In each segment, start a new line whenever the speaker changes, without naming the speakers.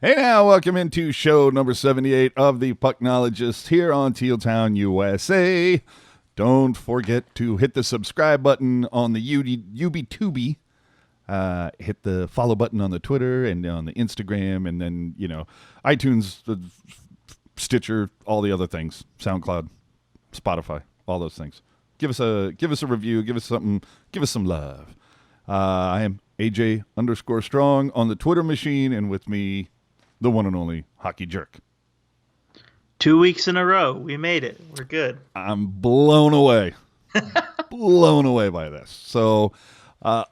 Hey now, welcome into show number 78 of the Pucknologists here on Tealtown, USA. Don't forget to hit the subscribe button on the UB2B. Hit the follow button on the Twitter and on the Instagram, and then, iTunes, Stitcher, all the other things, SoundCloud, Spotify, all those things. Give us a review, give us something, give us some love. I am AJ_Strong on the Twitter machine, and with me, the one and only Hockey Jerk.
2 weeks in a row. We made it. We're good.
I'm blown away. Blown away by this. So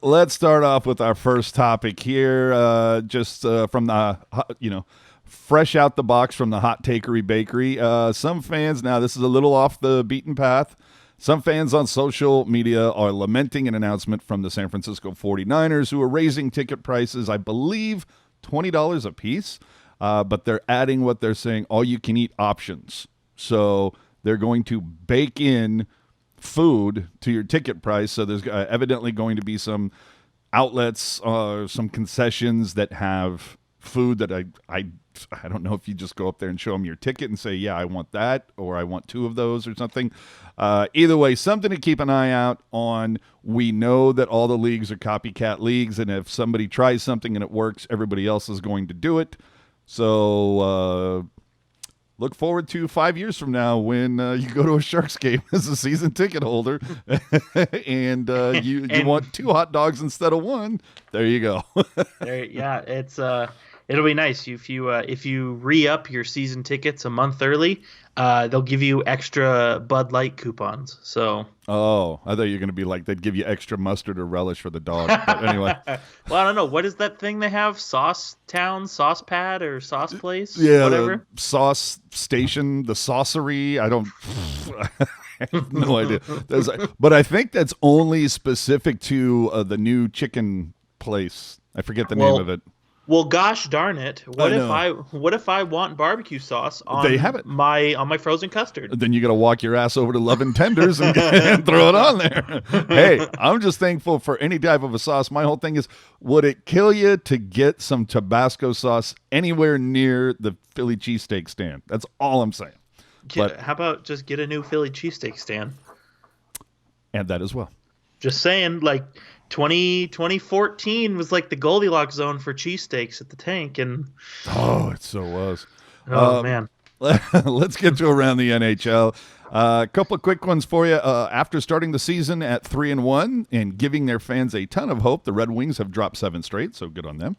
let's start off with our first topic here. From the, fresh out the box from the Hot Takery Bakery. Some fans, now this is a little off the beaten path. Some fans on social media are lamenting an announcement from the San Francisco 49ers who are raising ticket prices, I believe, $20 a piece. But they're adding what they're saying, all-you-can-eat options. So they're going to bake in food to your ticket price. So there's evidently going to be some outlets, some concessions that have food that I don't know if you just go up there and show them your ticket and say, yeah, I want that, or I want 2 of those or something. Either way, something to keep an eye out on. We know that all the leagues are copycat leagues, and if somebody tries something and it works, everybody else is going to do it. So look forward to 5 years from now when you go to a Sharks game as a season ticket holder and you want 2 hot dogs instead of 1. There you go.
It's it'll be nice if you re-up your season tickets a month early. They'll give you extra Bud Light coupons. So.
Oh, I thought you were going to be like they'd give you extra mustard or relish for the dog. But anyway.
Well, I don't know. What is that thing they have? Sauce Town, Sauce Pad, or Sauce Place?
Yeah,
whatever.
The sauce station, the saucery. I don't. I have no idea. But I think that's only specific to the new chicken place. I forget the name of it.
Well, gosh darn it! What if I want barbecue sauce on
they have it.
my frozen custard?
Then you got to walk your ass over to Love and Tenders and throw it on there. Hey, I'm just thankful for any type of a sauce. My whole thing is, would it kill you to get some Tabasco sauce anywhere near the Philly cheesesteak stand? That's all I'm saying.
How about just get a new Philly cheesesteak stand?
And that as well.
Just saying, 2014 was like the Goldilocks zone for cheesesteaks at the Tank, and
it so was.
Oh man.
Let's get to around the NHL. A couple of quick ones for you. After starting the season at 3-1 and giving their fans a ton of hope, the Red Wings have dropped 7 straight, so good on them.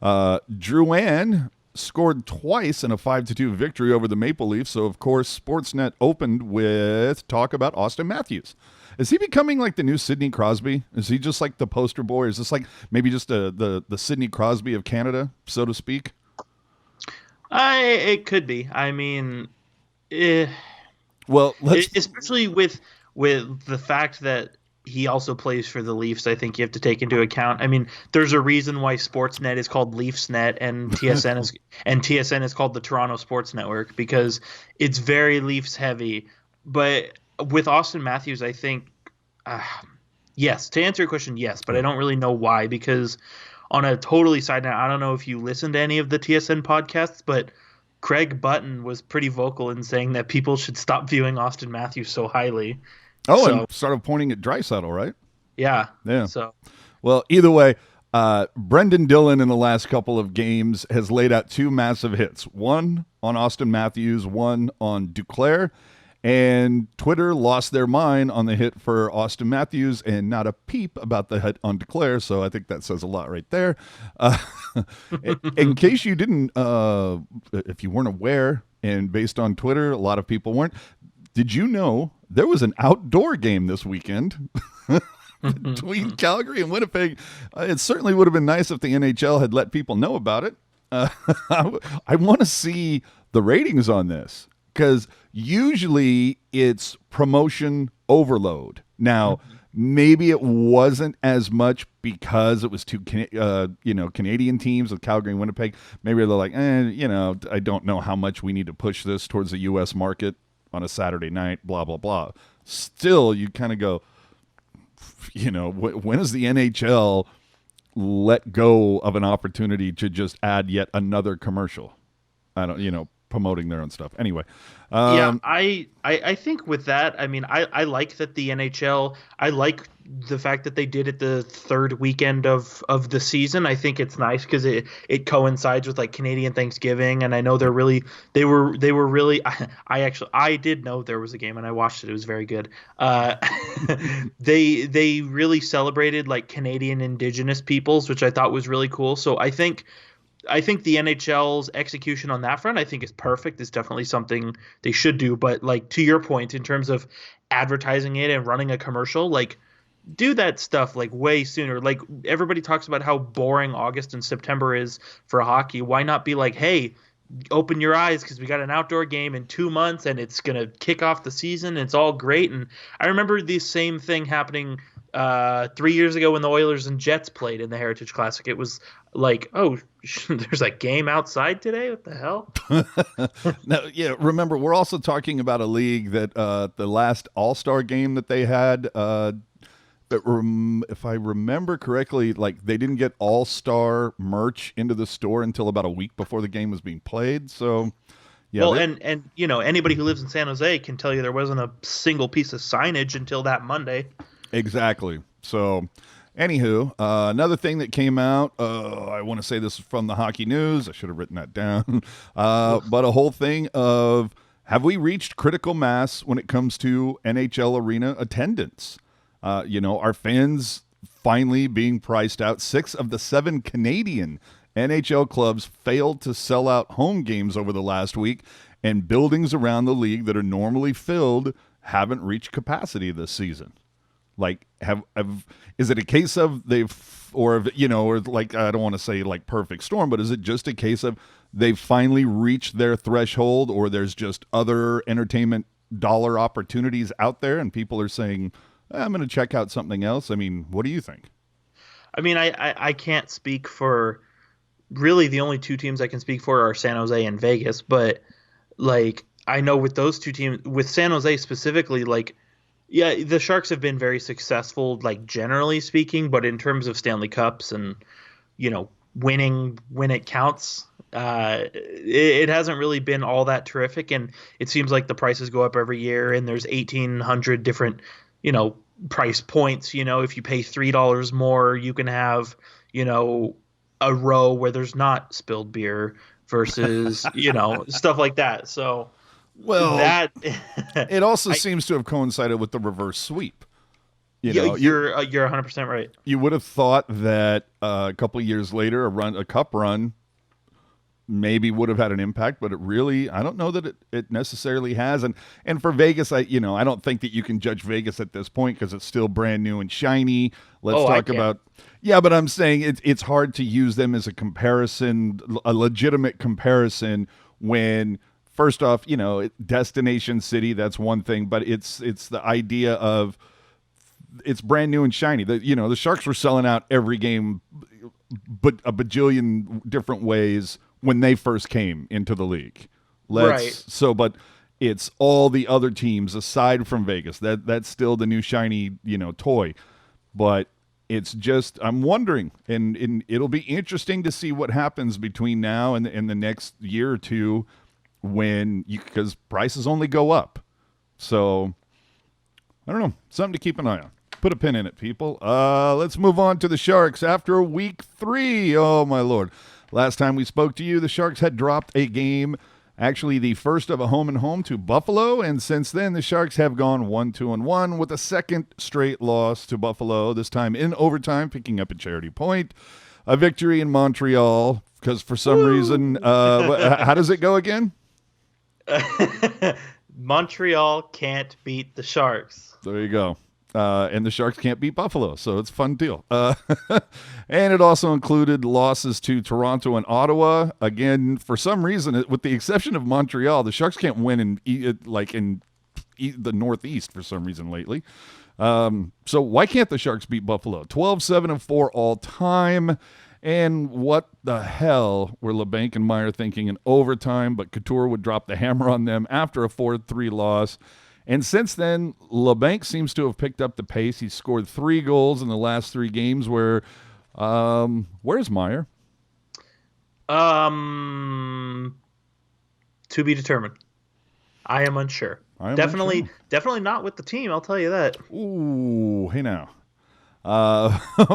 Drouin scored twice in a 5-2 victory over the Maple Leafs, so of course Sportsnet opened with talk about Auston Matthews. Is he becoming like the new Sidney Crosby? Is he just like the poster boy? Is this like maybe just the Sidney Crosby of Canada, so to speak?
It could be. I mean,
well,
especially with the fact that he also plays for the Leafs, I think you have to take into account. I mean, there's a reason why Sportsnet is called Leafsnet and TSN is called the Toronto Sports Network, because it's very Leafs heavy. But with Auston Matthews, I think, yes, to answer your question, yes, but I don't really know why, because on a totally side note, I don't know if you listen to any of the TSN podcasts, but Craig Button was pretty vocal in saying that people should stop viewing Auston Matthews so highly.
And started pointing at Draisaitl, right?
Yeah.
So, well, either way, Brendan Dillon in the last couple of games has laid out 2 massive hits, one on Auston Matthews, one on Duclair. And Twitter lost their mind on the hit for Auston Matthews and not a peep about the hit on Duclair. So I think that says a lot right there. In case you didn't, if you weren't aware, and based on Twitter, a lot of people weren't, did you know there was an outdoor game this weekend between Calgary and Winnipeg? It certainly would have been nice if the NHL had let people know about it. I want to see the ratings on this, because usually it's promotion overload. Now, maybe it wasn't as much because it was 2 Canadian teams with Calgary and Winnipeg. Maybe they're like, I don't know how much we need to push this towards the U.S. market on a Saturday night, blah, blah, blah. Still, you kind of go, when is the NHL let go of an opportunity to just add yet another commercial. I don't, promoting their own stuff. Anyway,
Yeah, I think with that, I mean, I like that the NHL, I like the fact that they did it the third weekend of the season. I think it's nice because it coincides with like Canadian Thanksgiving, and I know they were really I did know there was a game and I watched it. It was very good. They really celebrated like Canadian Indigenous peoples, which I thought was really cool. So I think the NHL's execution on that front, I think, is perfect. It's definitely something they should do. But like to your point, in terms of advertising it and running a commercial, like do that stuff like way sooner. Like everybody talks about how boring August and September is for hockey. Why not be like, hey, open your eyes because we got an outdoor game in 2 months and it's gonna kick off the season. It's all great. And I remember the same thing happening 3 years ago when the Oilers and Jets played in the Heritage Classic. It was like, oh, there's a game outside today. What the hell?
No, yeah. Remember, we're also talking about a league that the last All-Star game that they had. If I remember correctly, like they didn't get All-Star merch into the store until about a week before the game was being played. So, yeah.
Well, and anybody who lives in San Jose can tell you there wasn't a single piece of signage until that Monday.
Exactly. So, anywho, another thing that came out, I want to say this is from the Hockey News. I should have written that down. But a whole thing of, have we reached critical mass when it comes to NHL arena attendance? Are fans finally being priced out? 6 of the 7 Canadian NHL clubs failed to sell out home games over the last week, and buildings around the league that are normally filled haven't reached capacity this season. Like, is it a case of or like, I don't want to say like perfect storm, but is it just a case of they've finally reached their threshold, or there's just other entertainment dollar opportunities out there and people are saying, I'm going to check out something else? I mean, what do you think?
I mean, I can't speak for really the only 2 teams I can speak for are San Jose and Vegas, but like I know with those 2 teams, with San Jose specifically, like, yeah, the Sharks have been very successful, like generally speaking, but in terms of Stanley Cups and, winning when it counts, it hasn't really been all that terrific. And it seems like the prices go up every year and there's 1,800 different, price points. If you pay $3 more, you can have, a row where there's not spilled beer versus, stuff like that. So,
well,
that
it also seems to have coincided with the reverse sweep.
You're 100% right.
You would have thought that a couple of years later, a cup run, maybe would have had an impact, but I don't know that it necessarily has. And for Vegas, I don't think that you can judge Vegas at this point because it's still brand new and shiny. Let's talk about. Yeah, but I'm saying it's hard to use them as a comparison, a legitimate comparison when. First off, destination city, that's one thing, but it's the idea of it's brand new and shiny. The Sharks were selling out every game, but a bajillion different ways when they first came into the league.
Right.
So, but it's all the other teams aside from Vegas. That's still the new shiny, toy. But it's just, I'm wondering, and it'll be interesting to see what happens between now and the next year or two, because prices only go up. So I don't know, something to keep an eye on. Put a pin in it, people. Let's move on to the Sharks after week 3. Oh my Lord. Last time we spoke to you, the Sharks had dropped a game, actually the first of a home and home, to Buffalo, and since then the Sharks have gone 1-2-1 with a second straight loss to Buffalo, this time in overtime, picking up a charity point. A victory in Montreal, because for some reason, how does it go again?
Montreal can't beat the Sharks.
There you go. And the Sharks can't beat Buffalo, so it's a fun deal. And it also included losses to Toronto and Ottawa. Again, for some reason, with the exception of Montreal, the Sharks can't win in the Northeast for some reason lately. So why can't the Sharks beat Buffalo? 12-7-4 all time. And what the hell were LeBanc and Meyer thinking in overtime? But Couture would drop the hammer on them after a 4-3 loss. And since then, LeBanc seems to have picked up the pace. He's scored 3 goals in the last 3 games where Where's Meyer?
To be determined. I am unsure. Definitely not with the team. I'll tell you that.
Ooh, hey now.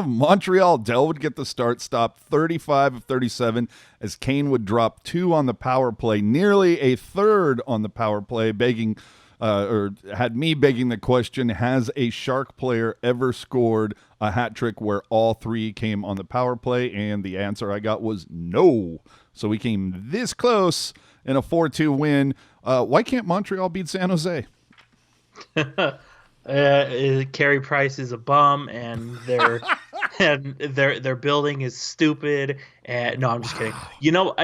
Montreal, Dell would get the start stop 35 of 37 as Kane would drop 2 on the power play, nearly a third on the power play, had me begging the question, has a Shark player ever scored a hat trick where all 3 came on the power play? And the answer I got was no. So we came this close in a 4-2 win. Why can't Montreal beat San Jose?
Carey Price is a bum, and their building is stupid. And no, I'm just kidding.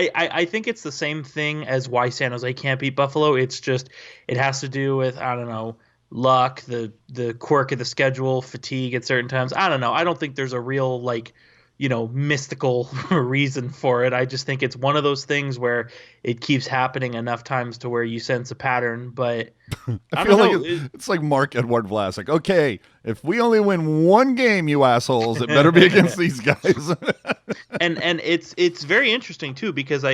I think it's the same thing as why San Jose can't beat Buffalo. It's just it has to do with, I don't know, luck, the quirk of the schedule, fatigue at certain times. I don't know. I don't think there's a real mystical reason for it. I just think it's one of those things where it keeps happening enough times to where you sense a pattern. But
I feel like it's like Mark Edward Vlasic. Okay, if we only win one game, you assholes, it better be against these guys.
and it's very interesting too because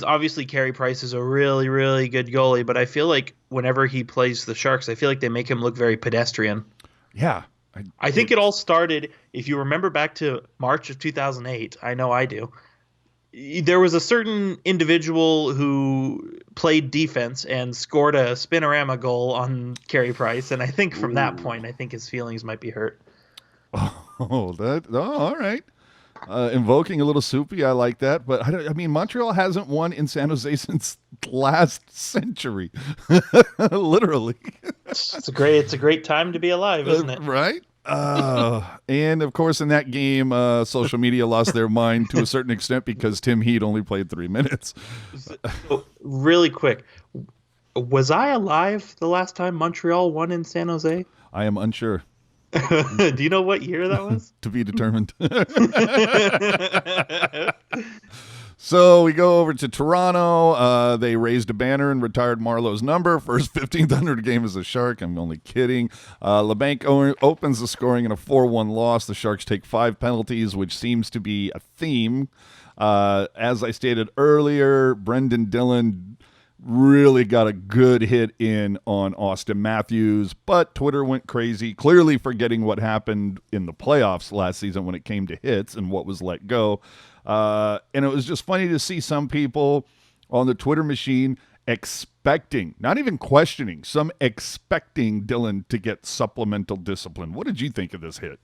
obviously Carey Price is a really, really good goalie, but I feel like whenever he plays the Sharks, I feel like they make him look very pedestrian.
Yeah.
I think it all started, if you remember back to March of 2008, I know I do, there was a certain individual who played defense and scored a spinorama goal on Carey Price, and I think from that point, I think his feelings might be hurt.
All right. Invoking a little soupy, I like that. But I mean, Montreal hasn't won in San Jose since last century, literally.
It's a great time to be alive, isn't it?
Right. And of course, in that game, social media lost their mind to a certain extent because Tim Heat only played 3 minutes.
So, really quick, was I alive the last time Montreal won in San Jose?
I am unsure.
Do you know what year that was?
To be determined. So we go over to Toronto. They raised a banner and retired Marlowe's number. First 1,500 game as a Shark. I'm only kidding. LeBanc opens the scoring in a 4-1 loss. The Sharks take 5 penalties, which seems to be a theme. As I stated earlier, Brendan Dillon really got a good hit in on Auston Matthews, but Twitter went crazy, clearly forgetting what happened in the playoffs last season when it came to hits and what was let go. And it was just funny to see some people on the Twitter machine expecting, not even questioning, some expecting Dillon to get supplemental discipline. What did you think of this hit?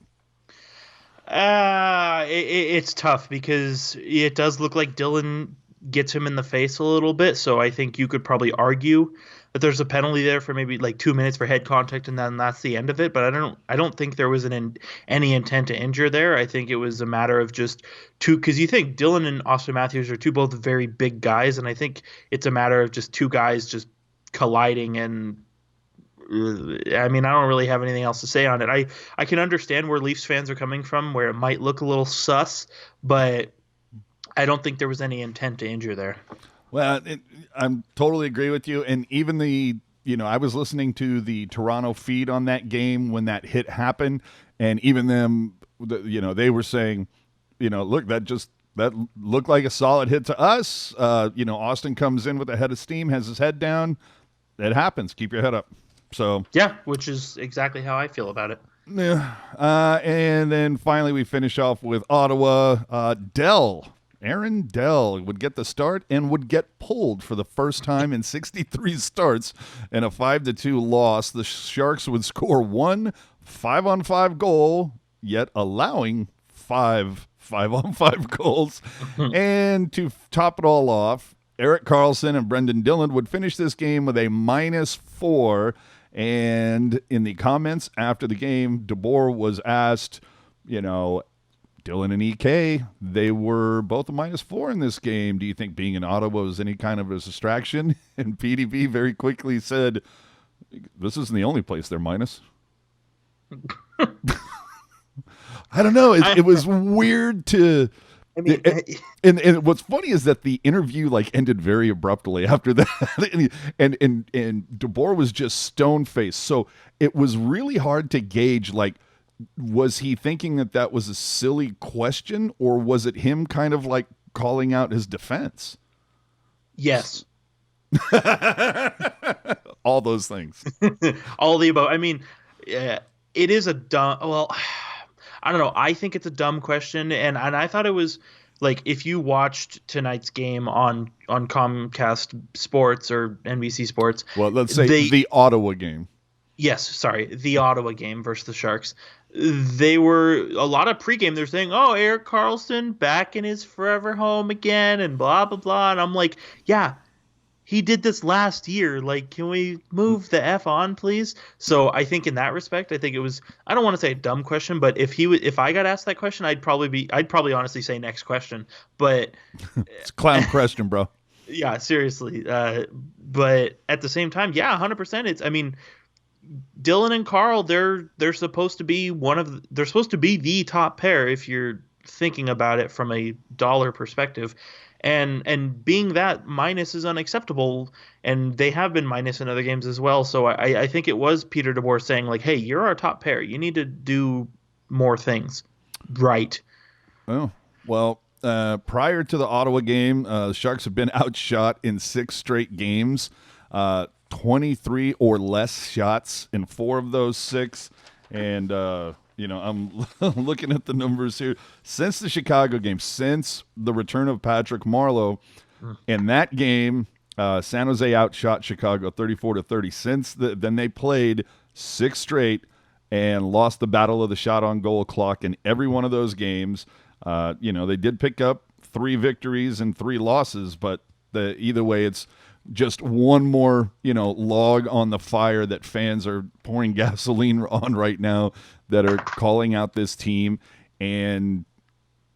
It's tough because it does look like Dillon gets him in the face a little bit, so I think you could probably argue that there's a penalty there for maybe like 2 minutes for head contact, and then that's the end of it. But I don't think there was any intent to injure there. I think it was a matter of just two, because you think Dillon and Auston Matthews are both very big guys, and I think it's a matter of just two guys just colliding. And I mean, I don't really have anything else to say on it. I can understand where Leafs fans are coming from, where it might look a little sus, but I don't think there was any intent to injure there.
Well, I'm totally agree with you. And even I was listening to the Toronto feed on that game when that hit happened. And even them, they were saying, look, that looked like a solid hit to us. Auston comes in with a head of steam, has his head down. It happens. Keep your head up. So
yeah, which is exactly how I feel about it.
Yeah. And then finally we finish off with Ottawa. Aaron Dell would get the start and would get pulled for the first time in 63 starts in a 5-2 loss. The Sharks would score one 5-on-5 goal, yet allowing 5 5-on-5 goals. And to top it all off, Erik Karlsson and Brendan Dillon would finish this game with a -4. And in the comments after the game, DeBoer was asked, Dillon and EK, they were both a -4 in this game. Do you think being in Ottawa was any kind of a distraction? And PDB very quickly said, this isn't the only place they're minus. I don't know. It was weird to... I mean, and what's funny is that the interview ended very abruptly after that, and DeBoer was just stone faced. So it was really hard to gauge was he thinking that was a silly question, or was it him kind of like calling out his defense?
Yes.
All those things.
All the above. I mean, it is a dumb. Well, I don't know. I think it's a dumb question, and I thought it was like if you watched tonight's game on Comcast Sports or NBC Sports.
Well, let's say the Ottawa game.
Yes, sorry, the Ottawa game versus the Sharks. They were a lot of pregame. They're saying, "Oh, Erik Karlsson back in his forever home again," and blah blah blah. And I'm like, yeah. He did this last year. Like, can we move the F on, please? So I think in that respect, I think it was. I don't want to say a dumb question, but if I got asked that question, I'd probably honestly say next question. But
it's a clown question, bro.
Yeah, seriously. But at the same time, yeah, 100%. It's. I mean, Dillon and Carl, they're supposed to be they're supposed to be the top pair if you're thinking about it from a dollar perspective. And being that minus is unacceptable, and they have been minus in other games as well. So I think it was Peter DeBoer saying, like, hey, you're our top pair. You need to do more things right.
Oh, well, prior to the Ottawa game, the Sharks have been outshot in 6 straight games, 23 or less shots in 4 of those 6. And I'm looking at the numbers here. Since the Chicago game, since the return of Patrick Marleau, in that game, San Jose outshot Chicago 34-30. Since then they played 6 straight and lost the battle of the shot on goal clock in every one of those games. They did pick up 3 victories and 3 losses, but either way, it's just one more, log on the fire that fans are pouring gasoline on right now that are calling out this team. And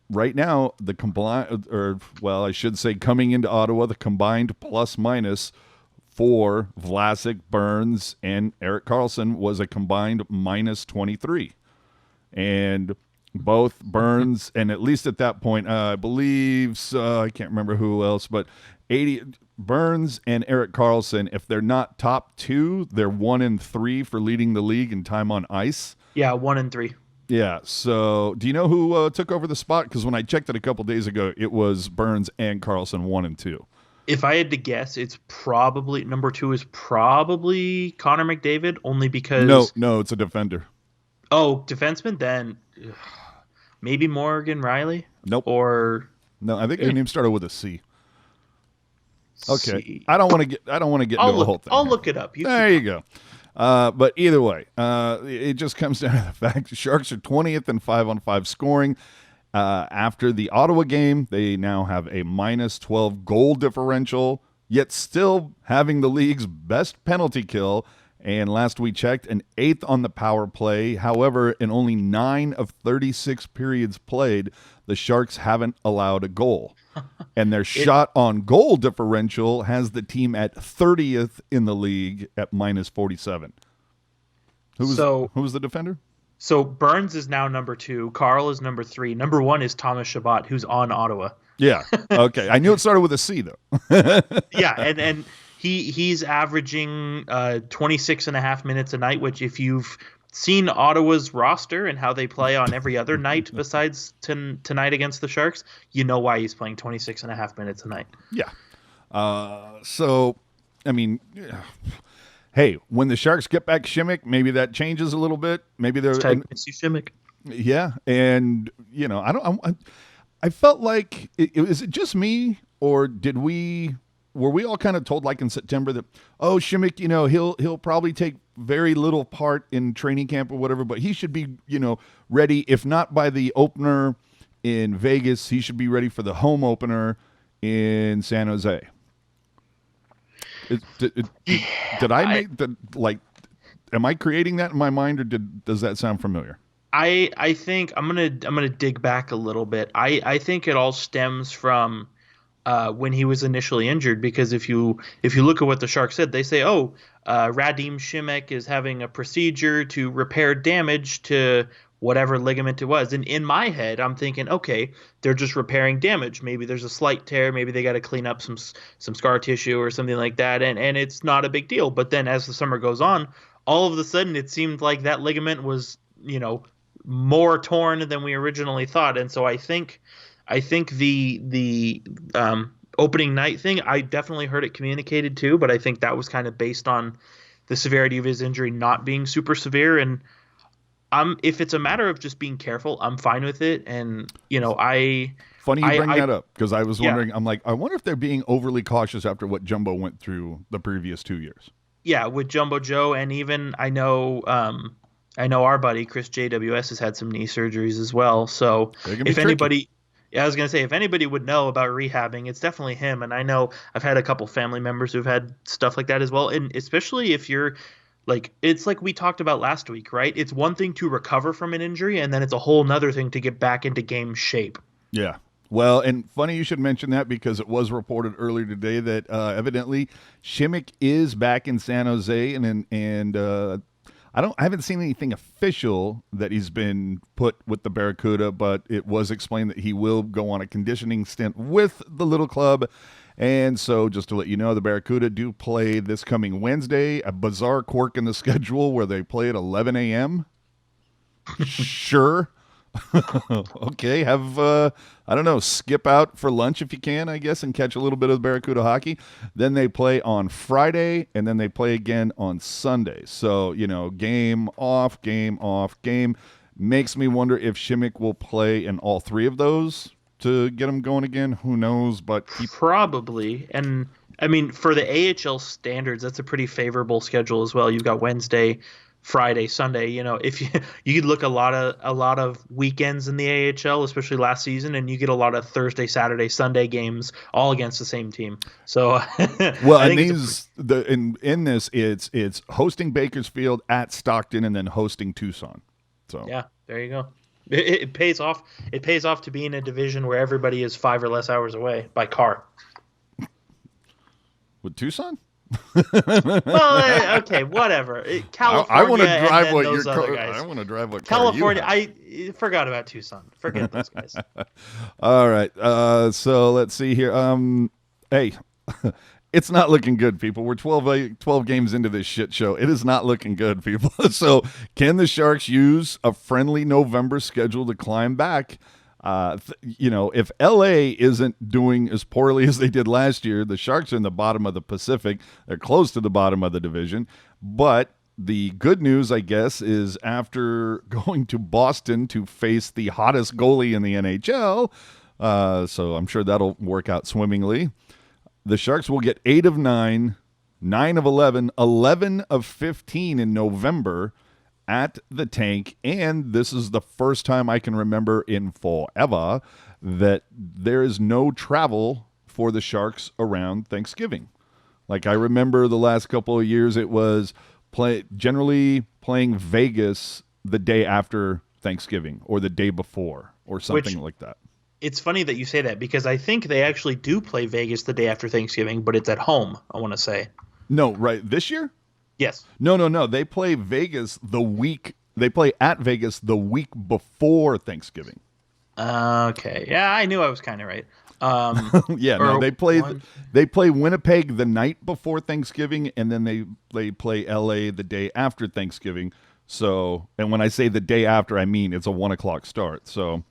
right now, I should say coming into Ottawa, the combined plus minus for Vlasic, Burns, and Erik Karlsson was a combined minus 23. And both Burns, and at least at that point, I believe, I can't remember who else, but Burns and Erik Karlsson, if they're not top 2, they're 1 and 3 for leading the league in time on ice.
Yeah, 1 and 3.
Yeah. So, do you know who took over the spot? Because when I checked it a couple days ago, it was Burns and Karlsson 1 and 2.
If I had to guess, it's probably number 2 is probably Connor McDavid, only because
no, it's a defender.
Oh, defenseman, then maybe Morgan Riley.
Nope.
Or
no, I think his name started with a C. Okay, C. I don't want to get into the whole thing.
I'll look it up.
There you go. But either way, it just comes down to the fact the Sharks are 20th in 5-on-5 scoring. After the Ottawa game, they now have a minus 12 goal differential, yet still having the league's best penalty kill. And last we checked, an 8th on the power play. However, in only 9 of 36 periods played, the Sharks haven't allowed a goal. And their shot on goal differential has the team at 30th in the league at minus 47. Who was the defender?
So Burns is now number 2. Carl is number 3. Number 1 is Thomas Chabot, who's on Ottawa.
Yeah. Okay. I knew it started with a C, though.
Yeah, and he's averaging 26 and a half minutes a night, which if you've seen Ottawa's roster and how they play on every other night besides tonight against the Sharks, you know why he's playing 26 and a half minutes a night.
Yeah. So, I mean, hey, when the Sharks get back Simek, maybe that changes a little bit. Maybe they're
Simek.
Yeah, and I felt like is it just me, or were we all kind of told, like in September, that Simek, he'll probably take very little part in training camp or whatever, but he should be ready, if not by the opener in Vegas, he should be ready for the home opener in San Jose. Did I make the am I creating that in my mind, or does that sound familiar?
I think I'm gonna dig back a little bit. I think it all stems from when he was initially injured, because if you look at what the Sharks said, they say, Radim Simek is having a procedure to repair damage to whatever ligament it was. And in my head, I'm thinking, okay, they're just repairing damage. Maybe there's a slight tear. Maybe they got to clean up some scar tissue or something like that. And it's not a big deal. But then as the summer goes on, all of a sudden it seemed like that ligament was, more torn than we originally thought. And so I think the opening night thing, I definitely heard it communicated too, but I think that was kind of based on the severity of his injury not being super severe. And if it's a matter of just being careful, I'm fine with it. And
Funny you bring that up, because I was
Yeah.
wondering, I'm like, I wonder if they're being overly cautious after what Jumbo went through the previous 2 years.
Yeah, with Jumbo Joe, and even I know our buddy Chris JWS has had some knee surgeries as well. So
They can be
if
tricky.
anybody, yeah, I was gonna say if anybody would know about rehabbing, it's definitely him. And I know I've had a couple family members who've had stuff like that as well. And especially if you're like, it's like we talked about last week, right? It's one thing to recover from an injury, and then it's a whole nother thing to get back into game shape.
Yeah. Well, and funny you should mention that, because it was reported earlier today that evidently Simek is back in San Jose, and I haven't seen anything official that he's been put with the Barracuda, but it was explained that he will go on a conditioning stint with the little club. And so, just to let you know, the Barracuda do play this coming Wednesday, a bizarre quirk in the schedule where they play at 11 a.m. Sure. Okay, have I don't know, skip out for lunch if you can, I guess, and catch a little bit of Barracuda hockey. Then they play on Friday, and then they play again on Sunday. So, game off, game off, game. Makes me wonder if Simek will play in all three of those to get him going again. Who knows? But
Probably. And I mean, for the AHL standards, that's a pretty favorable schedule as well. You've got Wednesday, Friday, Sunday. If you could look a lot of weekends in the AHL, especially last season, and you get a lot of Thursday, Saturday, Sunday games all against the same team. So
well,
I
and
think
in this, it's hosting Bakersfield at Stockton and then hosting Tucson. So
yeah, there you go. It pays off. It pays off to be in a division where everybody is 5 or less hours away by car.
with Tucson.
Well, okay, whatever. California.
I want to drive what
those
your
other
car.
guys.
I want to drive what
California.
car you have.
I forgot about Tucson. Forget those guys.
All right. So let's see here. Hey, it's not looking good, people. We're 12 games into this shit show. It is not looking good, people. So can the Sharks use a friendly November schedule to climb back? If LA isn't doing as poorly as they did last year, the Sharks are in the bottom of the Pacific. They're close to the bottom of the division. But the good news, I guess, is after going to Boston to face the hottest goalie in the NHL, so I'm sure that'll work out swimmingly, the Sharks will get 8 of 9, 9 of 11, 11 of 15 in November at the Tank, and this is the first time I can remember in forever that there is no travel for the Sharks around Thanksgiving. Like, I remember the last couple of years it was generally playing Vegas the day after Thanksgiving or the day before or something like that.
It's funny that you say that because I think they actually do play Vegas the day after Thanksgiving, but it's at home, I want to say.
No, right. This year?
Yes.
No. They play Vegas They play at Vegas the week before Thanksgiving.
Okay. Yeah, I knew I was kind of right.
Yeah, no, they play Winnipeg the night before Thanksgiving, and then they play LA the day after Thanksgiving. So, and when I say the day after, I mean it's a 1:00 start. So,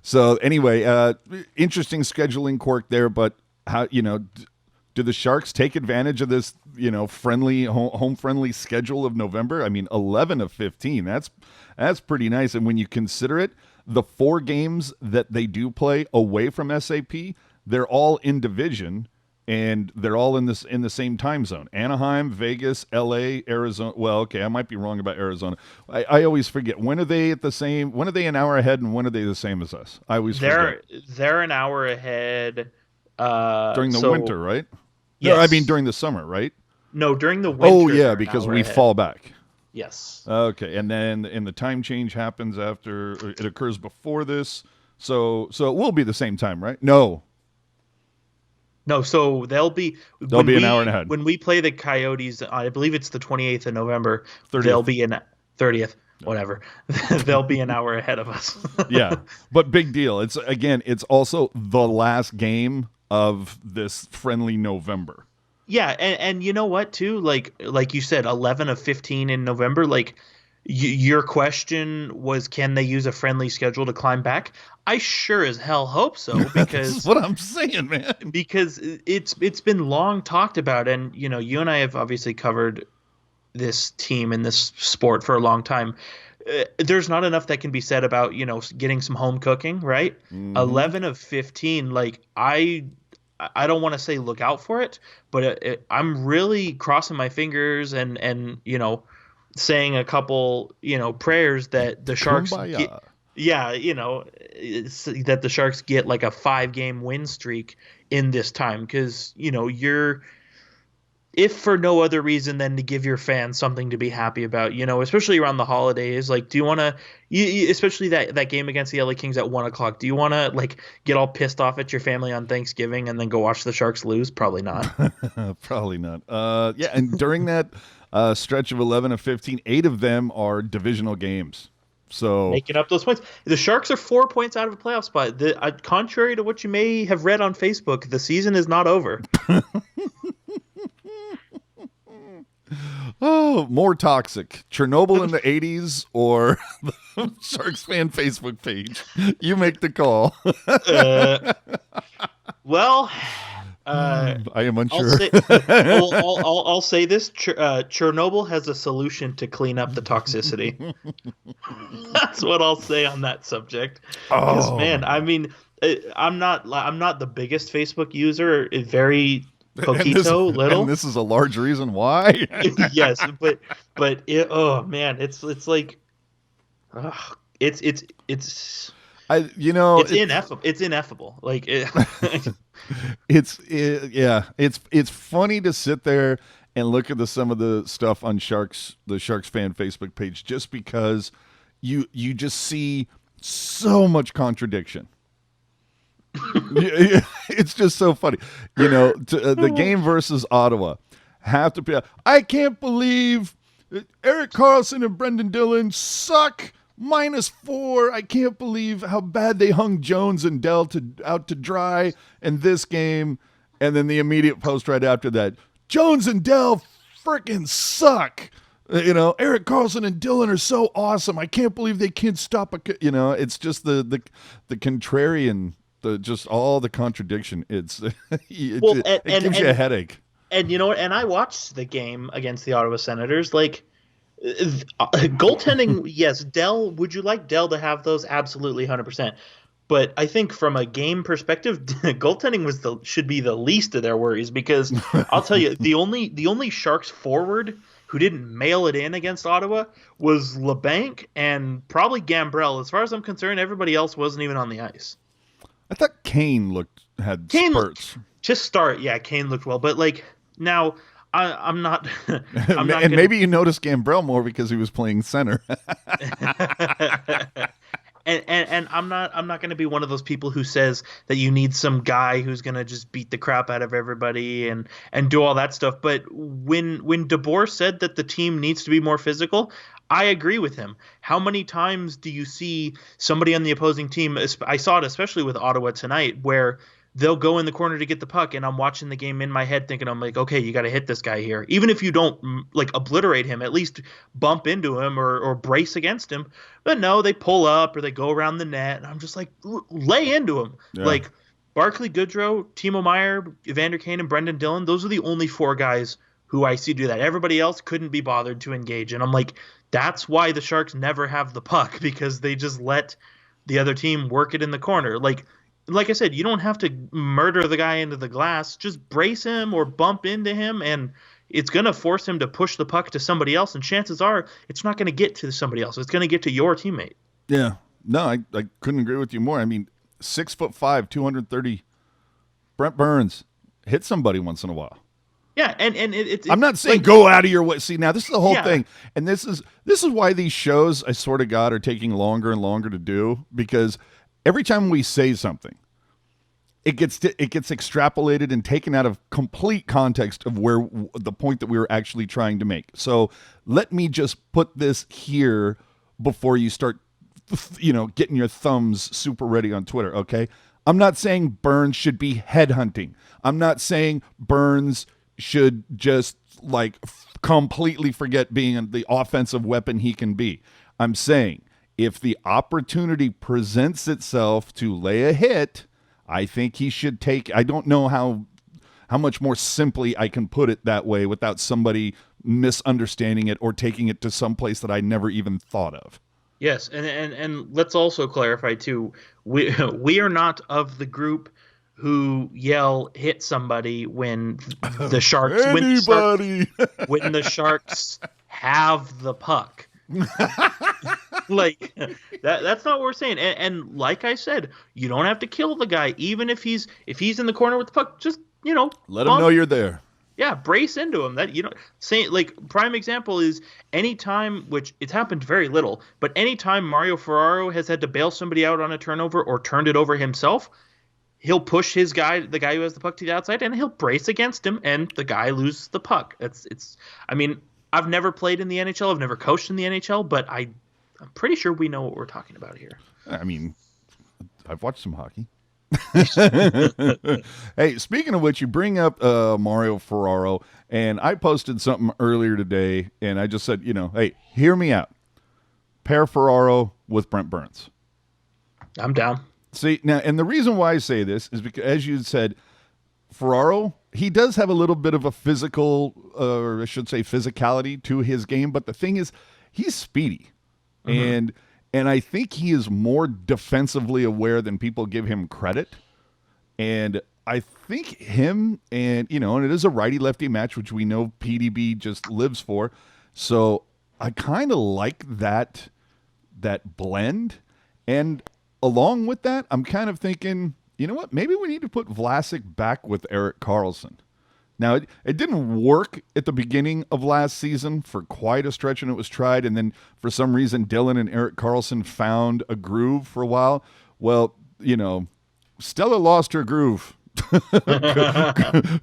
so anyway, interesting scheduling quirk there. But how do the Sharks take advantage of this friendly home friendly schedule of November? I mean, 11 of 15. That's pretty nice. And when you consider it, the 4 games that they do play away from SAP, they're all in division, and they're all in the same time zone. Anaheim, Vegas, LA, Arizona. Well, okay, I might be wrong about Arizona. I always forget. When are they an hour ahead, and when are they the same as us? I always forget.
They're an hour ahead
During the winter, right?
Yes.
No, I mean during the summer, right?
No, during the winter.
Oh yeah, because we fall back.
Yes.
Okay, and the time change happens after, it occurs before this, so it will be the same time, right? No,
so they'll be
an hour and ahead.
When we play the Coyotes, I believe it's the 28th of November.
30th.
They'll be in 30th, whatever. They'll be an hour ahead of us.
Yeah, but big deal. It's also the last game of this friendly November.
Yeah, and you know what too? Like you said, 11 of 15 in November. Like Your question was, can they use a friendly schedule to climb back? I sure as hell hope so,
That's
because
what I'm saying, man.
it's been long talked about, and you and I have obviously covered this team and this sport for a long time. There's not enough that can be said about getting some home cooking, right?
Mm-hmm.
11 of 15, like I don't want to say look out for it, but I'm really crossing my fingers and saying a couple prayers that the Sharks get,
Kumbaya.
yeah, that the Sharks get like a 5-game win streak in this time, because you're, if for no other reason than to give your fans something to be happy about, especially around the holidays. Like, do you want to, especially that game against the LA Kings at 1 o'clock, do you want to like get all pissed off at your family on Thanksgiving and then go watch the Sharks lose? Probably not.
Probably not. Yeah, and during that stretch of 11 of 15, 8 of them are divisional games. So
Making up those points. The Sharks are 4 points out of a playoff spot. Contrary to what you may have read on Facebook, the season is not over.
oh, more toxic. Chernobyl in the 80s or the Sharks fan Facebook page. You make the call.
Uh, well,
I am
I'll
unsure.
say, I'll say this: Chernobyl has a solution to clean up the toxicity. That's what I'll say on that subject. Because
Oh,
man, I mean, I'm not the biggest Facebook user. Very poquito, little.
and this is a large reason why.
Yes, but oh man, it's like, ugh, it's
It's
ineffable. It's ineffable. Like
yeah, it's funny to sit there and look at some of the stuff on the Sharks fan Facebook page, just because you just see so much contradiction. It's just so funny. The game versus Ottawa have to be. I can't believe Erik Karlsson and Brendan Dillon suck. -4. I can't believe how bad they hung Jones and Dell out to dry in this game. And then the immediate post right after that: Jones and Dell freaking suck. Erik Karlsson and Dillon are so awesome. I can't believe they can't stop it's just the contrarian, just all the contradiction. It gives you a headache.
And you know what? And I watched the game against the Ottawa Senators. Like, goaltending, yes. Dell, would you like Dell to have those? Absolutely, 100%. But I think from a game perspective, goaltending should be the least of their worries, because I'll tell you, the only Sharks forward who didn't mail it in against Ottawa was LeBanc and probably Gambrell. As far as I'm concerned, everybody else wasn't even on the ice.
I thought Kane had spurts.
Kane looked well, but like now I'm not.
And maybe you noticed Gambrell more because he was playing center.
And I'm not going to be one of those people who says that you need some guy who's going to just beat the crap out of everybody and do all that stuff. But when DeBoer said that the team needs to be more physical, I agree with him. How many times do you see somebody on the opposing team? I saw it especially with Ottawa tonight, where they'll go in the corner to get the puck, and I'm watching the game in my head thinking, I'm like, okay, you got to hit this guy here. Even if you don't like obliterate him, at least bump into him or brace against him. But no, they pull up or they go around the net, and I'm just like, lay into him. Yeah. Like Barclay Goodrow, Timo Meier, Evander Kane, and Brendan Dillon, those are the only 4 guys who I see do that. Everybody else couldn't be bothered to engage. And I'm like, that's why the Sharks never have the puck, because they just let the other team work it in the corner. Like I said, you don't have to murder the guy into the glass. Just brace him or bump into him, and it's going to force him to push the puck to somebody else. And chances are it's not going to get to somebody else. It's going to get to your teammate.
Yeah. No, I couldn't agree with you more. I mean, 6'5", 230, Brent Burns hit somebody once in a while.
Yeah, and it's
I'm not saying like, go out of your way. See, now this is the whole thing, and this is why these shows, I swear to God, are taking longer and longer to do, because every time we say something, it gets extrapolated and taken out of complete context of where the point that we were actually trying to make. So let me just put this here before you start, getting your thumbs super ready on Twitter. Okay, I'm not saying Burns should be headhunting. I'm not saying Burns should just like completely forget being the offensive weapon he can be. I'm saying if the opportunity presents itself to lay a hit, I think he should take. I don't know how much more simply I can put it that way without somebody misunderstanding it or taking it to some place that I never even thought of.
Yes, and let's also clarify too. We are not of the group who yell hit somebody when the Sharks when the Sharks have the puck. Like that's not what we're saying. And like I said, you don't have to kill the guy, even if he's in the corner with the puck. Just
let him know you're there.
Yeah, brace into him. That saying like prime example is anytime, which it's happened very little, but anytime Mario Ferraro has had to bail somebody out on a turnover or turned it over himself, he'll push the guy who has the puck to the outside, and he'll brace against him, and the guy loses the puck. I mean, I've never played in the NHL, I've never coached in the NHL, but I'm pretty sure we know what we're talking about here.
I mean, I've watched some hockey. Hey, speaking of which, you bring up Mario Ferraro, and I posted something earlier today, and I just said, hey, hear me out. Pair Ferraro with Brent Burns.
I'm down.
See, now, and the reason why I say this is because, as you said, Ferraro, he does have a little bit of a physical, or I should say physicality to his game, but the thing is, he's speedy. Mm-hmm. And I think he is more defensively aware than people give him credit. And I think him and it is a righty-lefty match, which we know PDB just lives for. So I kind of like that blend. And along with that, I'm kind of thinking, you know what? Maybe we need to put Vlasic back with Erik Karlsson. Now, it didn't work at the beginning of last season for quite a stretch when it was tried, and then for some reason Dillon and Erik Karlsson found a groove for a while. Well, Stella lost her groove.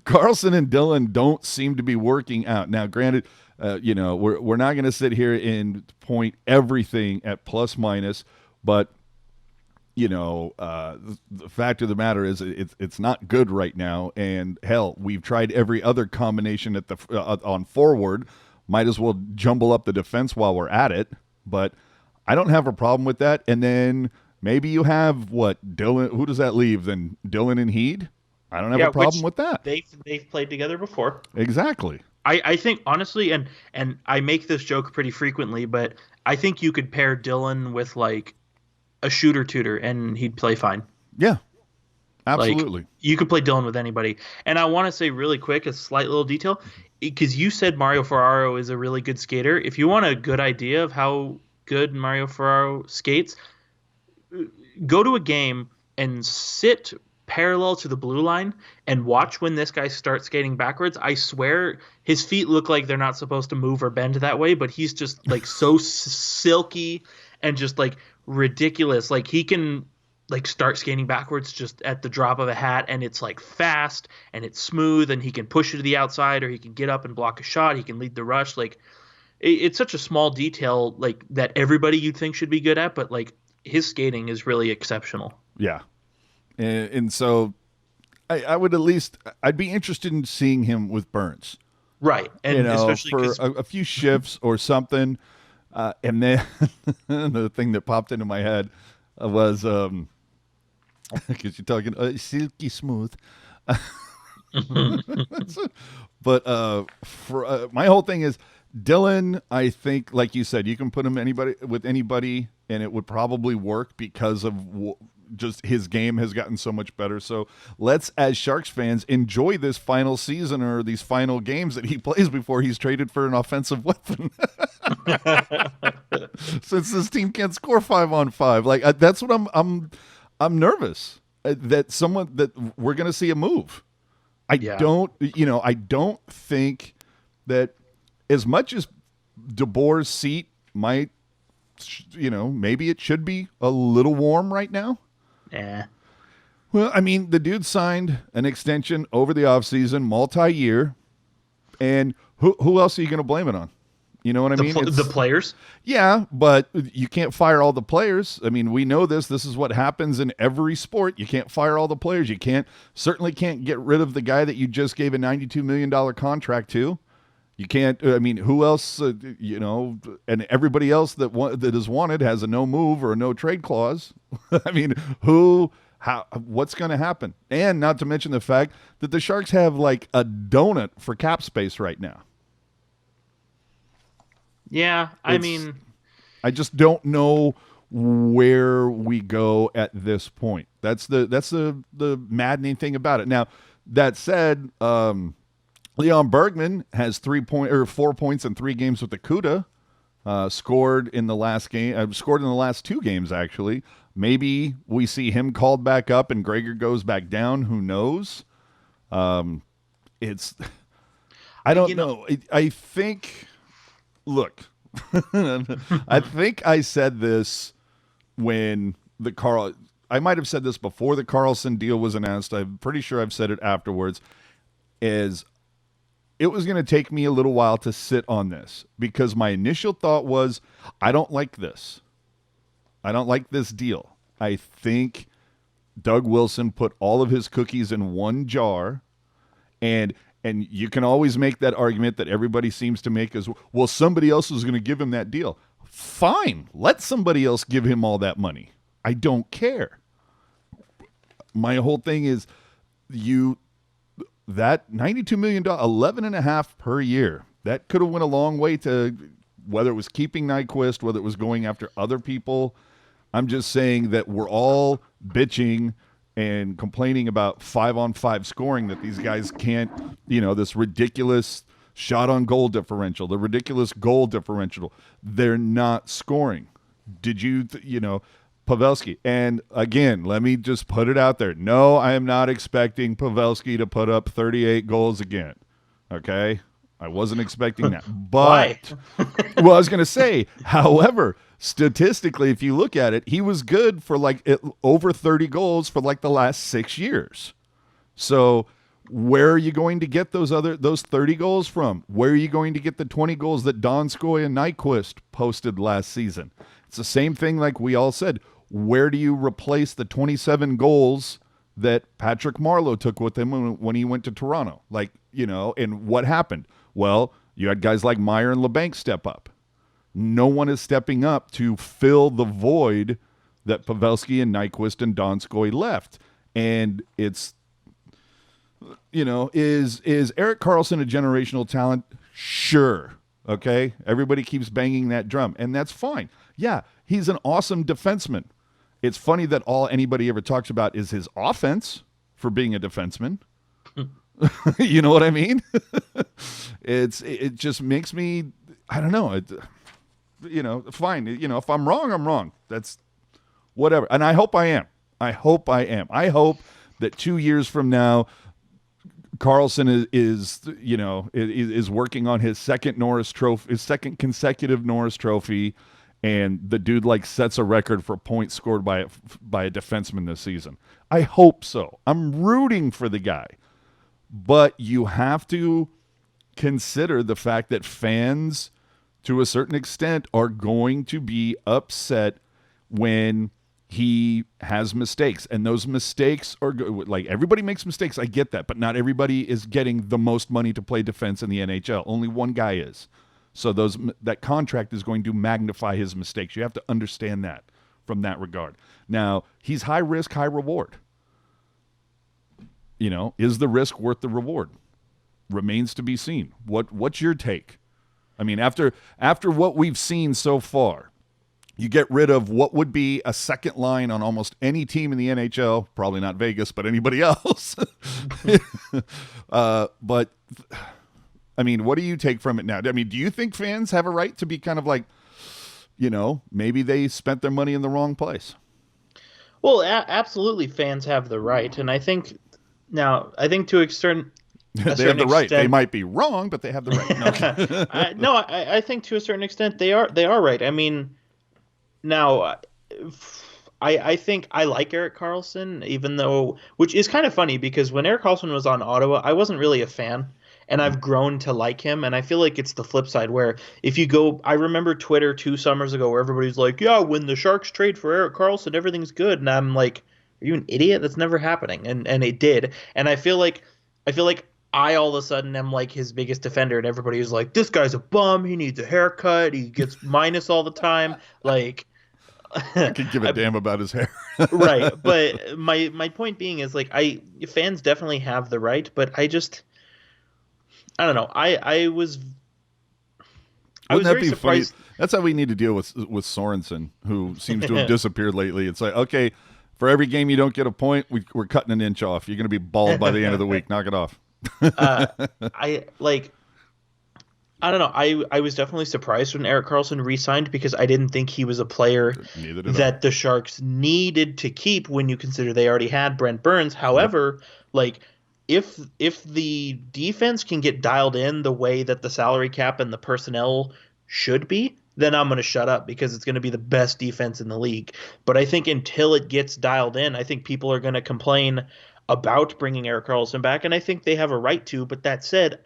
Karlsson and Dillon don't seem to be working out. Now, granted, we're not going to sit here and point everything at plus minus, but the fact of the matter is it's not good right now. And hell, we've tried every other combination at the on forward. Might as well jumble up the defense while we're at it. But I don't have a problem with that. And then maybe you have Dillon. Who does that leave? Then Dillon and Heed. I don't have a problem with that.
They've played together before.
Exactly.
I think honestly, and I make this joke pretty frequently, but I think you could pair Dillon with like a shooter tutor and he'd play fine.
Yeah, absolutely.
Like, you could play Dillon with anybody. And I want to say really quick, a slight little detail, because you said Mario Ferraro is a really good skater. If you want a good idea of how good Mario Ferraro skates, go to a game and sit parallel to the blue line and watch when this guy starts skating backwards. I swear his feet look like they're not supposed to move or bend that way, but he's just like so silky and just like ridiculous. Like he can like start skating backwards just at the drop of a hat, and it's like fast and it's smooth, and he can push it to the outside, or he can get up and block a shot. He can lead the rush. Like it's such a small detail like that everybody you'd think should be good at, but like his skating is really exceptional.
Yeah. And so I would I'd be interested in seeing him with Burns.
Right. And especially
for a few shifts or something. And then the thing that popped into my head was, because you're talking silky smooth. But for my whole thing is Dillon, I think, like you said, you can put him with anybody, and it would probably work because of just his game has gotten so much better. So let's, as Sharks fans, enjoy this final season or these final games that he plays before he's traded for an offensive weapon. Since this team can't score 5-on-5, like that's what I'm nervous that we're going to see a move. I don't think that as much as DeBoer's seat might, maybe it should be a little warm right now.
Yeah.
Well, I mean, the dude signed an extension over the offseason, multi-year, and who else are you going to blame it on? You know what I mean?
The players?
Yeah, but you can't fire all the players. I mean, we know this. This is what happens in every sport. You can't fire all the players. You certainly can't get rid of the guy that you just gave a $92 million contract to. You can't. I mean, who else? And everybody else that is wanted has a no move or a no trade clause. I mean, who? How? What's going to happen? And not to mention the fact that the Sharks have like a donut for cap space right now.
Yeah,
I just don't know where we go at this point. That's the maddening thing about it. Now, that said, Leon Bergman has 4 points in 3 games with the CUDA. Scored in the last game. Scored in the last 2 games actually. Maybe we see him called back up and Gregor goes back down. Who knows? I don't know. I think. Look, I think I said this when I might have said this before the Karlsson deal was announced. I'm pretty sure I've said it afterwards. It was going to take me a little while to sit on this because my initial thought was, I don't like this. I don't like this deal. I think Doug Wilson put all of his cookies in one jar, and you can always make that argument that everybody seems to make as well. Somebody else is going to give him that deal. Fine. Let somebody else give him all that money. I don't care. My whole thing is that $92 million, 11.5 per year, that could have went a long way to whether it was keeping Nyquist, whether it was going after other people. I'm just saying that we're all bitching and complaining about 5-on-5 scoring, that these guys can't, this ridiculous shot on goal differential, the ridiculous goal differential. They're not scoring. Did you, Pavelski? And again, let me just put it out there. No, I am not expecting Pavelski to put up 38 goals again. Okay? I wasn't expecting that. But, well, I was going to say, however, statistically, if you look at it, he was good for over 30 goals for the last 6 years. So where are you going to get those 30 goals from? Where are you going to get the 20 goals that Donskoy and Nyquist posted last season? It's the same thing like we all said. Where do you replace the 27 goals that Patrick Marleau took with him when he went to Toronto? And what happened? Well, you had guys like Meyer and LeBanc step up. No one is stepping up to fill the void that Pavelski and Nyquist and Donskoy left. And it's, is Erik Karlsson a generational talent? Sure. Okay. Everybody keeps banging that drum, and that's fine. Yeah. He's an awesome defenseman. It's funny that all anybody ever talks about is his offense for being a defenseman. You know what I mean? It just makes me, I don't know. Fine. If I'm wrong, I'm wrong. That's whatever. And I hope I am. I hope that 2 years from now, Karlsson is working on his second consecutive Norris Trophy, and the dude sets a record for points scored by a defenseman this season. I hope so. I'm rooting for the guy. But you have to consider the fact that fans, to a certain extent, are going to be upset when he has mistakes. And those mistakes are everybody makes mistakes. I get that. But not everybody is getting the most money to play defense in the NHL. Only one guy is. So that contract is going to magnify his mistakes. You have to understand that from that regard. Now, he's high risk, high reward. Is the risk worth the reward? Remains to be seen. What's your take? I mean, after what we've seen so far, you get rid of what would be a second line on almost any team in the NHL, probably not Vegas, but anybody else. But, I mean, what do you take from it now? I mean, do you think fans have a right to be kind of maybe they spent their money in the wrong place?
Well, absolutely fans have the right. And I think to a certain
they have the right. They might be wrong, but they have the right.
No, I think to a certain extent they are right. I mean, now I think I like Erik Karlsson, even though, which is kind of funny because when Erik Karlsson was on Ottawa, I wasn't really a fan. and I've grown to like him. And I feel like it's the flip side where if you go, I remember Twitter 2 summers ago where everybody's like, yeah, when the Sharks trade for Erik Karlsson, everything's good. And I'm like, are you an idiot? That's never happening. And it did. And I feel like I all of a sudden am like his biggest defender, and everybody was like, this guy's a bum. He needs a haircut. He gets minus all the time. Like,
I could give a damn about his hair.
right. But my point being is like fans definitely have the right, but I don't know. I was
Wouldn't that
very
be
surprised.
funny? That's how we need to deal with Sorensen, who seems to have disappeared lately. It's like, okay, for every game you don't get a point, we're cutting an inch off. You're going to be bald by the end of the week. Knock it off.
I like. I don't know. I was definitely surprised when Erik Karlsson re-signed because I didn't think he was a player that the Sharks needed to keep when you consider they already had Brent Burns. However, like if the defense can get dialed in the way that the salary cap and the personnel should be, then I'm going to shut up because it's going to be the best defense in the league. But I think until it gets dialed in, I think people are going to complain about bringing Erik Karlsson back, and I think they have a right to. But that said,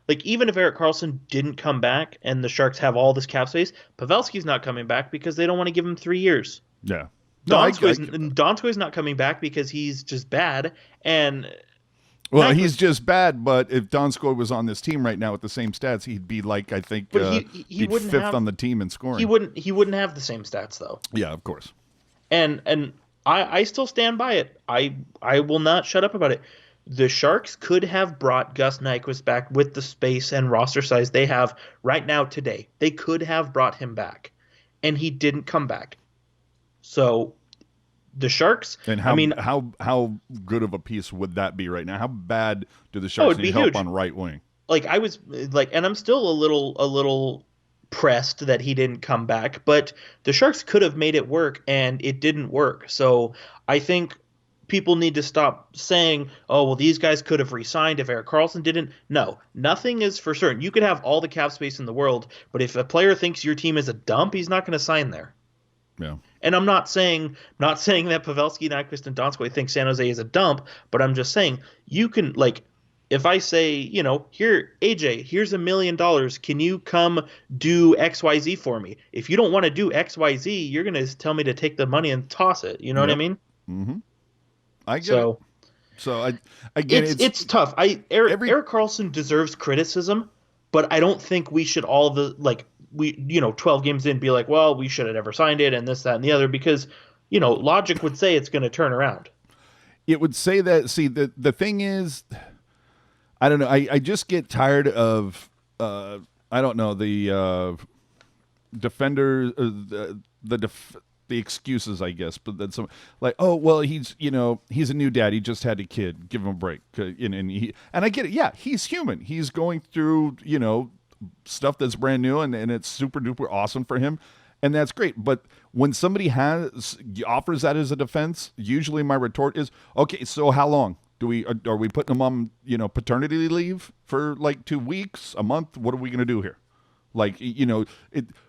like even if Erik Karlsson didn't come back and the Sharks have all this cap space, Pavelski's not coming back because they don't want to give him 3 years.
Yeah.
No, Donskoy's not coming back because he's just bad. And
he's just bad. But if Donskoy was on this team right now with the same stats, he'd be like, I think,
he wouldn't
fifth
have,
on the team in scoring.
He wouldn't have the same stats though.
Yeah, of course.
And I still stand by it. I will not shut up about it. The Sharks could have brought Gus Nyquist back with the space and roster size they have right now today. They could have brought him back, and he didn't come back. So the Sharks.
And how good of a piece would that be right now? How bad do the Sharks need help on right wing?
Like I was like, and I'm still a little pressed that he didn't come back, but the Sharks could have made it work, and it didn't work. So I think people need to stop saying, oh, well, these guys could have re-signed if Erik Karlsson didn't. No, nothing is for certain. You could have all the cap space in the world, but if a player thinks your team is a dump, he's not going to sign there.
Yeah.
And I'm not saying that Pavelski, Nyquist, and Donskoy think San Jose is a dump, but I'm just saying you can, like, if I say, here, AJ, here's $1 million. Can you come do XYZ for me? If you don't want to do XYZ, you're going to tell me to take the money and toss it. You know what I mean?
Mm-hmm. I get it. So I get it.
It's tough. Erik Karlsson deserves criticism, but I don't think we should 12 games in be like, well, we should have never signed it and this, that, and the other, because, logic would say it's going to turn around.
It would say that. See, the thing is, I don't know. I just get tired of, I don't know, the defender, the excuses, I guess, but that's like, oh, well, he's a new dad. He just had a kid. Give him a break. And I get it. Yeah, he's human. He's going through, stuff that's brand new, and it's super duper awesome for him. And that's great. But when somebody offers that as a defense, usually my retort is, okay, so how long? Are we putting them on, paternity leave for like 2 weeks, a month? What are we going to do here? Like,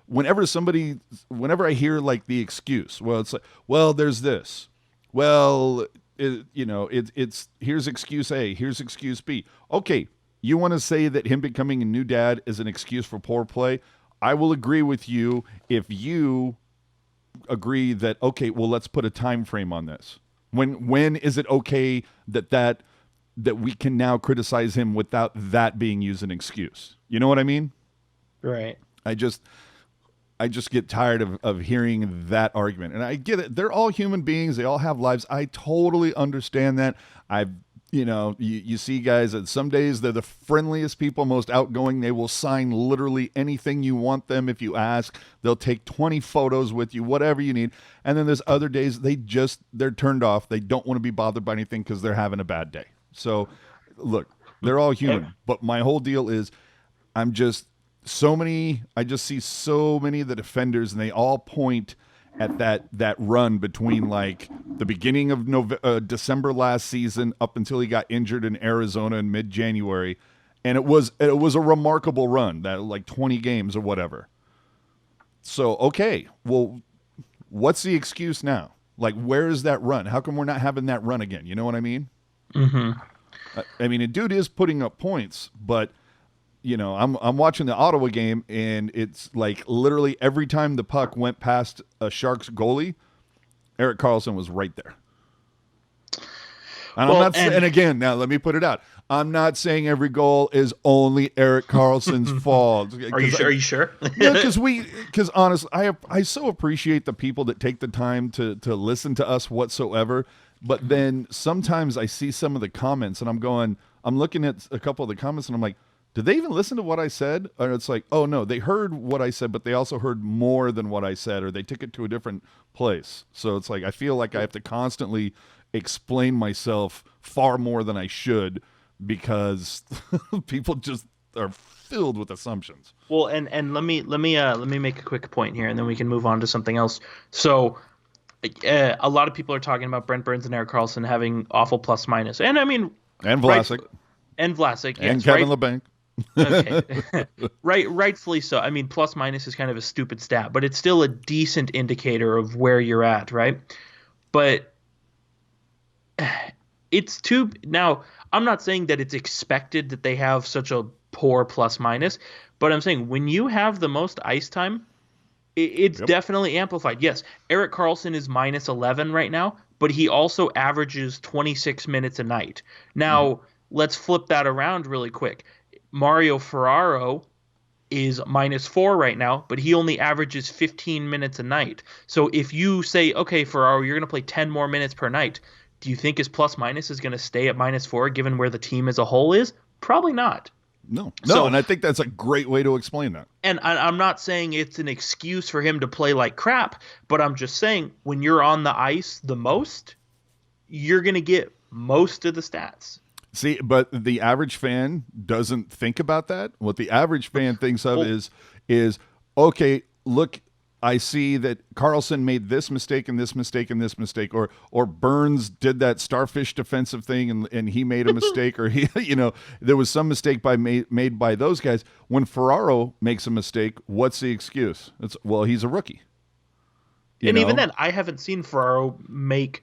whenever I hear like the excuse, well, it's like, well, there's this. Well, it's here's excuse A, here's excuse B. Okay, you want to say that him becoming a new dad is an excuse for poor play? I will agree with you if you agree that, okay, well, let's put a time frame on this. When is it okay that we can now criticize him without that being used as an excuse? You know what I mean?
Right.
I just get tired of hearing that argument. And I get it. They're all human beings. They all have lives. I totally understand that. You see guys that some days they're the friendliest people, most outgoing. They will sign literally anything you want them if you ask. They'll take 20 photos with you, whatever you need. And then there's other days they're turned off. They don't want to be bothered by anything because they're having a bad day. So, look, they're all human. But my whole deal is I just see so many of the defenders, and they all point at that run between like the beginning of December last season up until he got injured in Arizona in mid-January, and it was a remarkable run, that like 20 games or whatever. So okay, well, what's the excuse now? Like, where is that run? How come we're not having that run again? You know what I mean?
Mm-hmm.
I mean, a dude is putting up points, but I'm watching the Ottawa game, and it's like literally every time the puck went past a Sharks goalie, Erik Karlsson was right there. And and again, now let me put it out. I'm not saying every goal is only Erik Karlsson's fault.
Are you sure?
Yeah, because honestly, I so appreciate the people that take the time to listen to us whatsoever. But then sometimes I see some of the comments, and I'm looking at a couple of the comments, and I'm like, did they even listen to what I said? Or it's like, oh no, they heard what I said, but they also heard more than what I said, or they took it to a different place. So it's like I feel like I have to constantly explain myself far more than I should, because people just are filled with assumptions.
Well, and let me make a quick point here, and then we can move on to something else. So, a lot of people are talking about Brent Burns and Erik Karlsson having awful plus minus, and I mean,
and Vlasic,
yes,
and Kevin LeBanc.
Okay, rightfully so. I mean, plus minus is kind of a stupid stat, but it's still a decent indicator of where you're at, right? But it's too now. I'm not saying that it's expected that they have such a poor plus minus, but I'm saying when you have the most ice time, it's definitely amplified. Yes, Erik Karlsson is minus 11 right now, but he also averages 26 minutes a night. Now, let's flip that around really quick. Mario Ferraro is minus 4 right now, but he only averages 15 minutes a night. So if you say, okay, Ferraro, you're going to play 10 more minutes per night, do you think his plus minus is going to stay at minus 4 given where the team as a whole is? Probably not.
No, and I think that's a great way to explain that.
And I'm not saying it's an excuse for him to play like crap, but I'm just saying when you're on the ice the most, you're going to get most of the stats.
See, but the average fan doesn't think about that. What the average fan thinks of is okay, look, I see that Karlsson made this mistake and this mistake and this mistake, or Burns did that starfish defensive thing and he made a mistake, or he, there was some mistake made by those guys. When Ferraro makes a mistake, what's the excuse? He's a rookie.
Even then, I haven't seen Ferraro make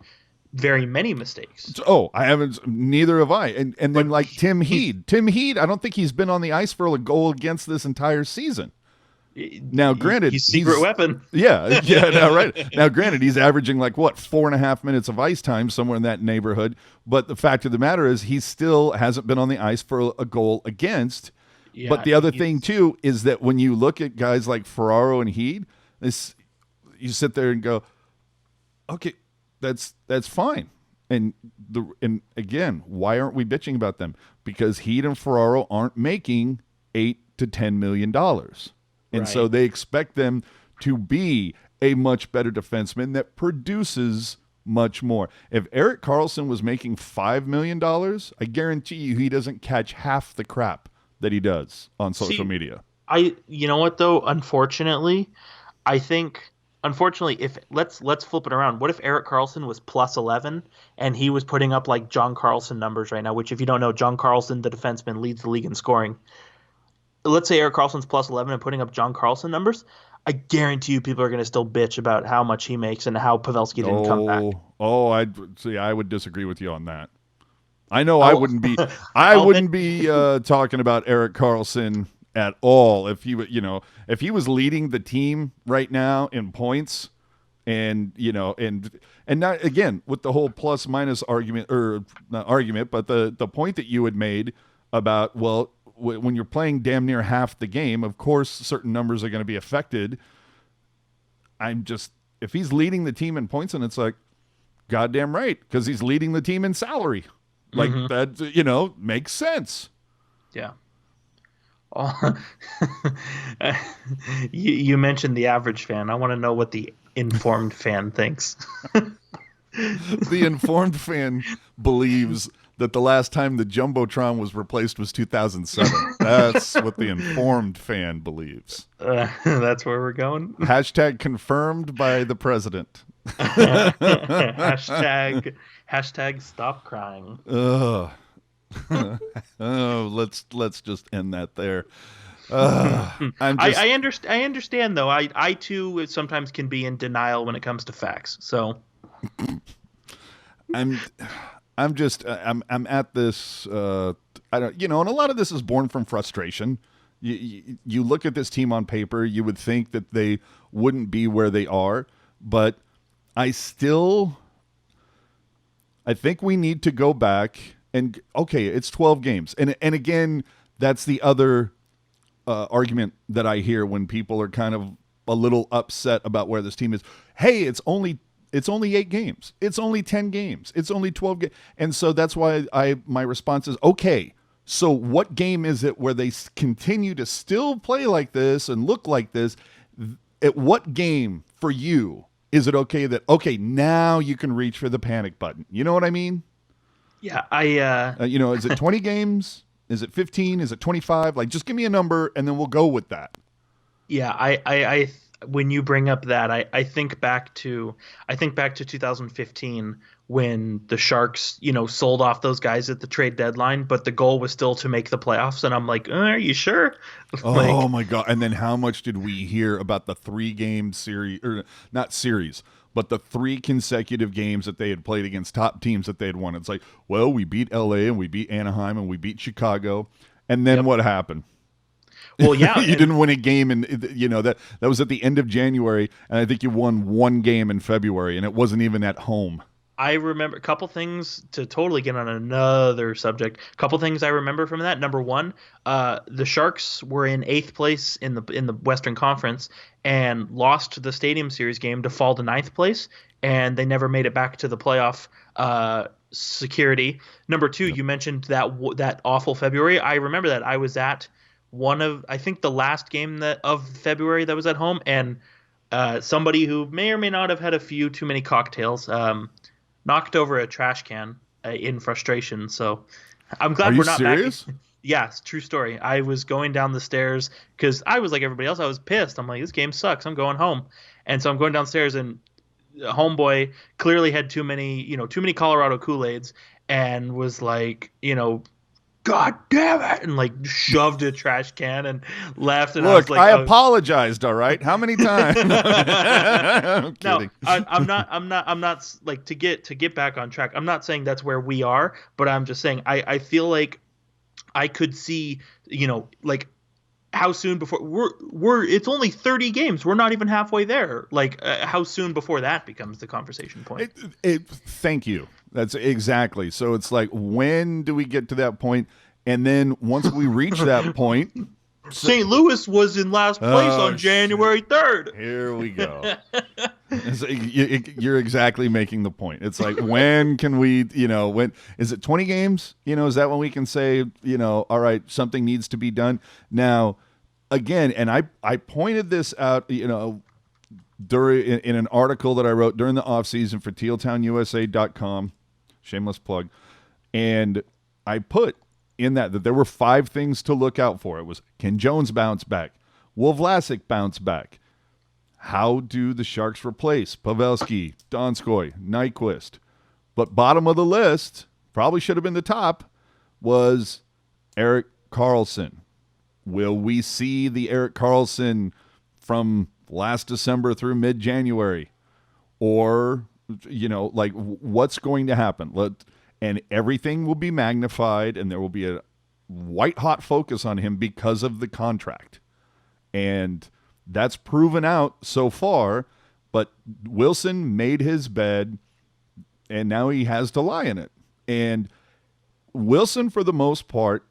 very many mistakes.
Oh, I haven't. Neither have I. And then like Tim Heed, I don't think he's been on the ice for a goal against this entire season. Now, granted,
he's secret weapon.
Yeah. Now, right. Now, granted, he's averaging 4.5 minutes of ice time, somewhere in that neighborhood. But the fact of the matter is, he still hasn't been on the ice for a goal against. Yeah, but the other thing too is that when you look at guys like Ferraro and Heed, you sit there and go, okay, that's fine. And again, why aren't we bitching about them? Because Heed and Ferraro aren't making $8 to $10 million. And so they expect them to be a much better defenseman that produces much more. If Erik Karlsson was making $5 million, I guarantee you he doesn't catch half the crap that he does on social media.
You know what though? Unfortunately, if let's flip it around. What if Erik Karlsson was plus 11 and he was putting up like John Carlson numbers right now? Which, if you don't know, John Carlson, the defenseman, leads the league in scoring. Let's say Erik Karlsson's plus 11 and putting up John Carlson numbers. I guarantee you people are going to still bitch about how much he makes and how Pavelski didn't come back.
I would disagree with you on that. I know I wouldn't be talking about Erik Karlsson at all if he was leading the team right now in points, and not, again, with the whole plus minus argument, or not argument, but the point that you had made about, when you're playing damn near half the game, of course certain numbers are going to be affected. If he's leading the team in points, and it's like, goddamn right, because he's leading the team in salary. That, makes sense.
Yeah. You mentioned the average fan. I want to know what the informed fan thinks.
The informed fan believes that the last time the Jumbotron was replaced was 2007. That's what the informed fan believes.
That's where we're going.
Hashtag confirmed by the president.
Hashtag stop crying.
Let's just end that there.
I understand though. I too sometimes can be in denial when it comes to facts. So
I'm at this. I don't, and a lot of this is born from frustration. You look at this team on paper, you would think that they wouldn't be where they are, but I think we need to go back and, okay, it's 12 games. And again, that's the other argument that I hear when people are kind of a little upset about where this team is. Hey, it's only 8 games. It's only 10 games. It's only 12 games. And so that's why my response is, okay, so what game is it where they continue to still play like this and look like this? At what game for you is it okay that, okay, now you can reach for the panic button? You know what I mean?
Yeah,
is it 20 games? Is it 15? Is it 25? Like, just give me a number and then we'll go with that.
Yeah, I when you bring up that, I think back to 2015 when the Sharks, sold off those guys at the trade deadline, but the goal was still to make the playoffs, and I'm like, are you sure?
Oh my God. And then how much did we hear about the 3-game series, or not series, but the 3 consecutive games that they had played against top teams that they had won? It's like, well, we beat LA and we beat Anaheim and we beat Chicago. And then what happened?
Well, yeah,
you didn't win a game, and that was at the end of January, and I think you won 1 game in February, and it wasn't even at home.
I remember a couple things to totally get on another subject. A couple things I remember from that. Number one, the Sharks were in 8th place in the Western Conference and lost the Stadium Series game to fall to 9th place, and they never made it back to the playoff security. Number two, you mentioned that awful February. I remember that. I was at I think the last game of February that was at home, and somebody who may or may not have had a few too many cocktails knocked over a trash can in frustration. So I'm glad we're not
serious?
back. Yeah, it's a true story. I was going down the stairs because I was like everybody else. I was pissed. I'm like, this game sucks. I'm going home. And so I'm going downstairs, and homeboy clearly had too many Colorado Kool-Aids and was like, God damn it, and like shoved a trash can and left. And
look,
I was like,
I apologized. All right, how many times? I'm kidding.
No, I'm not like to get back on track. I'm not saying that's where we are, but I'm just saying I feel like I could see, like how soon before we're it's only 30 games. We're not even halfway there. Like how soon before that becomes the conversation point.
Thank you. That's exactly. So it's like, when do we get to that point? And then once we reach that point,
St. Louis was in last place on January 3rd.
Here we go. You're exactly making the point. It's like, when can we, when is it 20 games? Is that when we can say, all right, something needs to be done? Now, again, and I pointed this out, during in an article that I wrote during the offseason for tealtownusa.com, shameless plug, and I put in that there were 5 things to look out for. It was, can Jones bounce back? Will Vlasic bounce back? How do the Sharks replace Pavelski, Donskoy, Nyquist? But bottom of the list, probably should have been the top, was Erik Karlsson. Will we see the Erik Karlsson from last December through mid-January? Or, like, what's going to happen? And everything will be magnified, and there will be a white-hot focus on him because of the contract. And that's proven out so far, but Wilson made his bed, and now he has to lie in it. And Wilson, for the most part,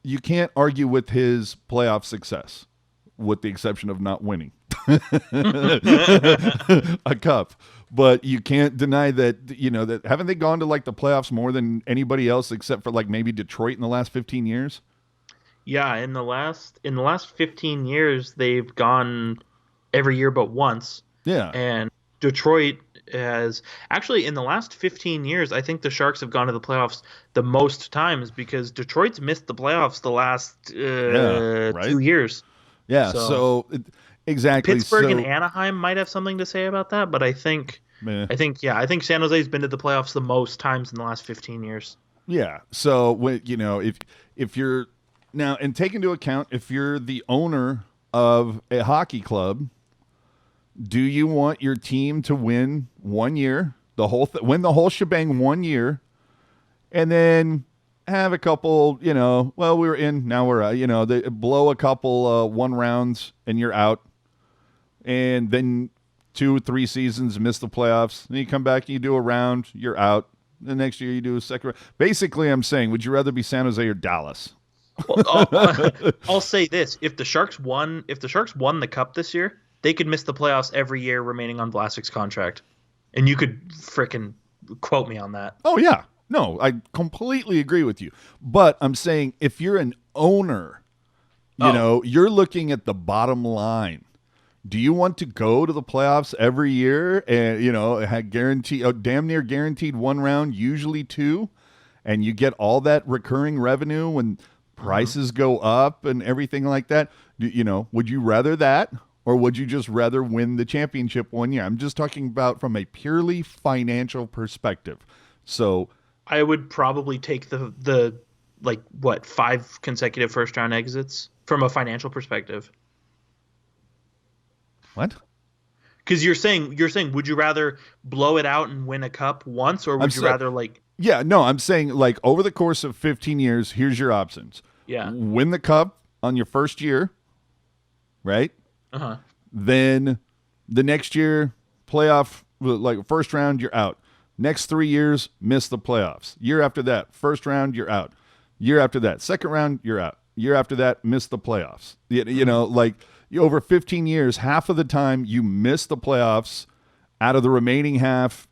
you can't argue with his playoff success, with the exception of not winning a cup. But you can't deny that, that haven't they gone to like the playoffs more than anybody else except for like maybe Detroit in the last 15 years?
Yeah, in the last 15 years, they've gone every year but once.
Yeah.
And Detroit has actually, in the last 15 years, I think the Sharks have gone to the playoffs the most times, because Detroit's missed the playoffs the last 2 years.
Yeah. So exactly.
Pittsburgh and Anaheim might have something to say about that, but I think San Jose's been to the playoffs the most times in the last 15 years.
Yeah. So when if you're now, and take into account, if you're the owner of a hockey club, do you want your team to win 1 year, win the whole shebang 1 year, and then have a couple, well, we were in, now we're out, they blow a couple one rounds and you're out. And then 2-3 seasons, miss the playoffs. Then you come back and you do a round, you're out. The next year you do a second round. Basically, I'm saying, would you rather be San Jose or Dallas?
Well, I'll say this: if the Sharks won the Cup this year, they could miss the playoffs every year remaining on Vlasic's contract, and you could frickin' quote me on that.
Oh yeah, no, I completely agree with you. But I'm saying if you're an owner, you're looking at the bottom line. Do you want to go to the playoffs every year and, had damn near guaranteed one round, usually two, and you get all that recurring revenue when prices go up and everything like that? Would you rather that, or would you just rather win the championship one year? I'm just talking about from a purely financial perspective. So
I would probably take the 5 consecutive first round exits from a financial perspective.
What?
Because you're saying, would you rather blow it out and win a cup once, or would you rather
Yeah, no, I'm saying over the course of 15 years, here's your options.
Yeah.
Win the cup on your first year, right?
Uh-huh.
Then the next year, playoff, first round, you're out. Next 3 years, miss the playoffs. Year after that, first round, you're out. Year after that, second round, you're out. Year after that, miss the playoffs. Over 15 years, half of the time you miss the playoffs. Out of the remaining half,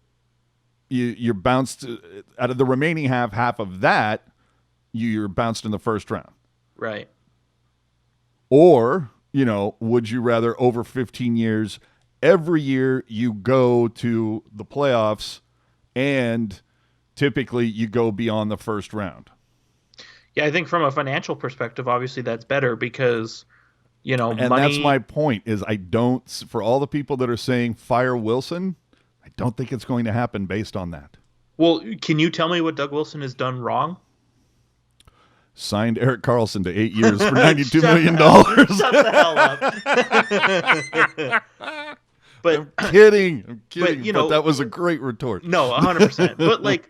you're bounced. Out of the remaining half of that, you're bounced in the first round.
Right.
Or, would you rather over 15 years, every year you go to the playoffs and typically you go beyond the first round?
Yeah, I think from a financial perspective, obviously that's better because and money.
That's my point is for all the people that are saying fire Wilson, I don't think it's going to happen based on that.
Well, can you tell me what Doug Wilson has done wrong?
Signed Erik Karlsson to 8 years for $92 million.
Shut the hell up. But
I'm kidding. But that was a great retort.
No, 100%. But like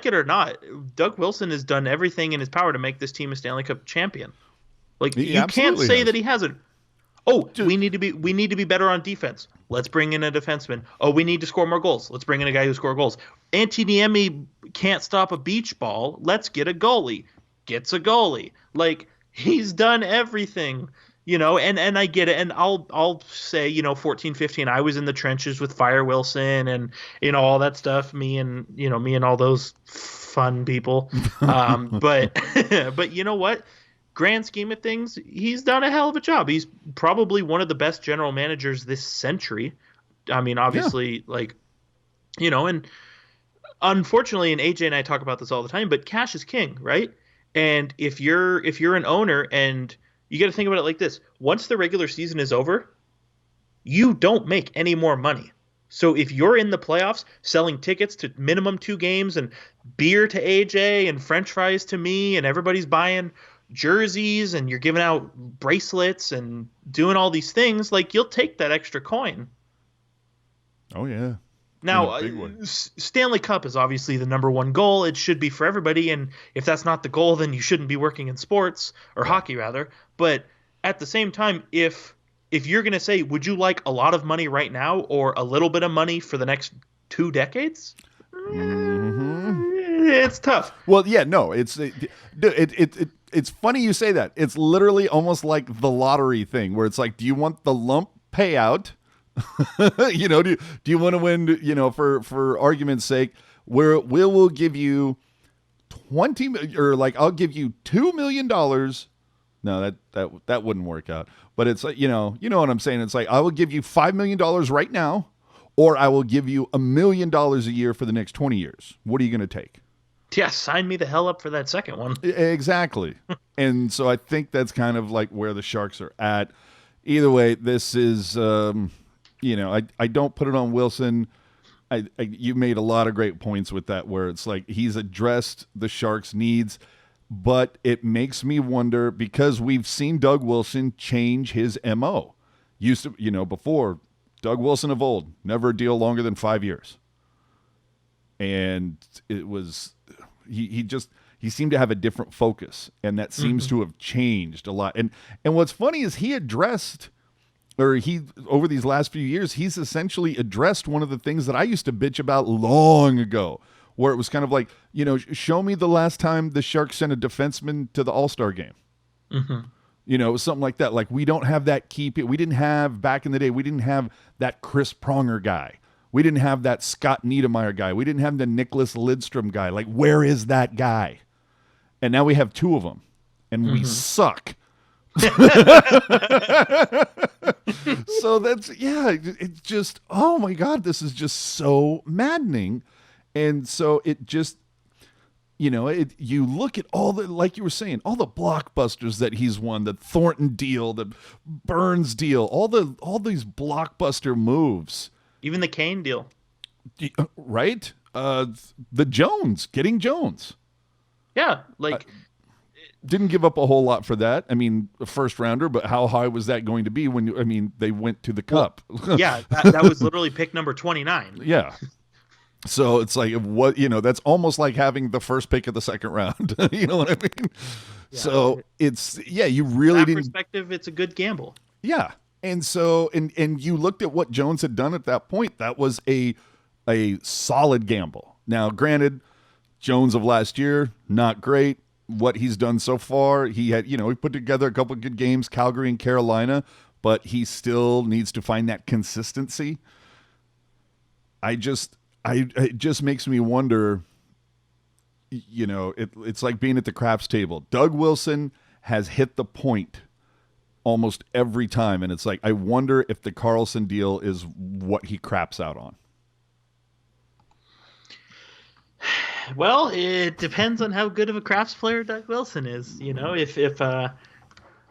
it or not, Doug Wilson has done everything in his power to make this team a Stanley Cup champion. You can't say that he hasn't. Oh, we need to be better on defense. Let's bring in a defenseman. Oh, we need to score more goals. Let's bring in a guy who scores goals. Antiniemi can't stop a beach ball. Let's get a goalie. Gets a goalie. He's done everything, and I get it. And I'll say, 14-15, I was in the trenches with Fire Wilson and, all that stuff. Me and all those fun people. But you know what? Grand scheme of things, he's done a hell of a job. He's probably one of the best general managers this century. I mean, obviously, and unfortunately, and AJ and I talk about this all the time, but cash is king, right? And if you're an owner, and you got to think about it like this: once the regular season is over, you don't make any more money. So if you're in the playoffs selling tickets to minimum 2 games and beer to AJ and French fries to me, and everybody's buying jerseys and you're giving out bracelets and doing all these things, you'll take that extra coin.
Oh yeah.
Now, Stanley Cup is obviously the number one goal. It should be for everybody, and if that's not the goal, then you shouldn't be working in sports, or hockey rather. But at the same time, if you're going to say, would you like a lot of money right now or a little bit of money for the next 2 decades? It's tough.
Well, yeah, no, it's funny you say that. It's literally almost like the lottery thing where it's like, do you want the lump payout? Do you want to win, for argument's sake, where we'll give you 20 or I'll give you $2 million. No, that wouldn't work out. But it's like, you know what I'm saying? It's like, I will give you $5 million right now, or I will give you $1 million a year for the next 20 years. What are you going to take?
Yeah, sign me the hell up for that second one.
Exactly. And so I think that's kind of like where the Sharks are at. Either way, this is, I don't put it on Wilson. You made a lot of great points with that, where it's like he's addressed the Sharks' needs, but it makes me wonder, because we've seen Doug Wilson change his MO. Used to, before, Doug Wilson of old, never a deal longer than 5 years. And it was He seemed to have a different focus, and that seems to have changed a lot. And what's funny is he over these last few years, he's essentially addressed one of the things that I used to bitch about long ago, where it was kind of like, show me the last time the Sharks sent a defenseman to the All-Star game. Something like that. Like, we don't have that we didn't have, back in the day, we didn't have that Chris Pronger guy. We didn't have that Scott Niedermayer guy. We didn't have the Nicholas Lidstrom guy. Like, where is that guy? And now we have two of them, and we suck. So it's just, oh my God, this is just so maddening. And so it just, you look at all the, like you were saying, all the blockbusters that he's won, the Thornton deal, the Burns deal, all these blockbuster moves.
Even the Kane deal.
Right? Getting Jones.
Yeah, like...
didn't give up a whole lot for that. I mean, a first rounder, but how high was that going to be when they went to the Cup?
Yeah, that was literally pick number 29.
Yeah. So it's like, that's almost like having the first pick of the second round. You know what I mean? Yeah. So you really didn't. From that
perspective, it's a good gamble.
Yeah. And so, and you looked at what Jones had done at that point. That was a solid gamble. Now, granted, Jones of last year, not great. What he's done so far, he put together a couple of good games, Calgary and Carolina, but he still needs to find that consistency. It just makes me wonder, it's like being at the craps table. Doug Wilson has hit the point almost every time, and it's like, I wonder if the Karlsson deal is what he craps out on.
Well, it depends on how good of a crafts player Doug Wilson is.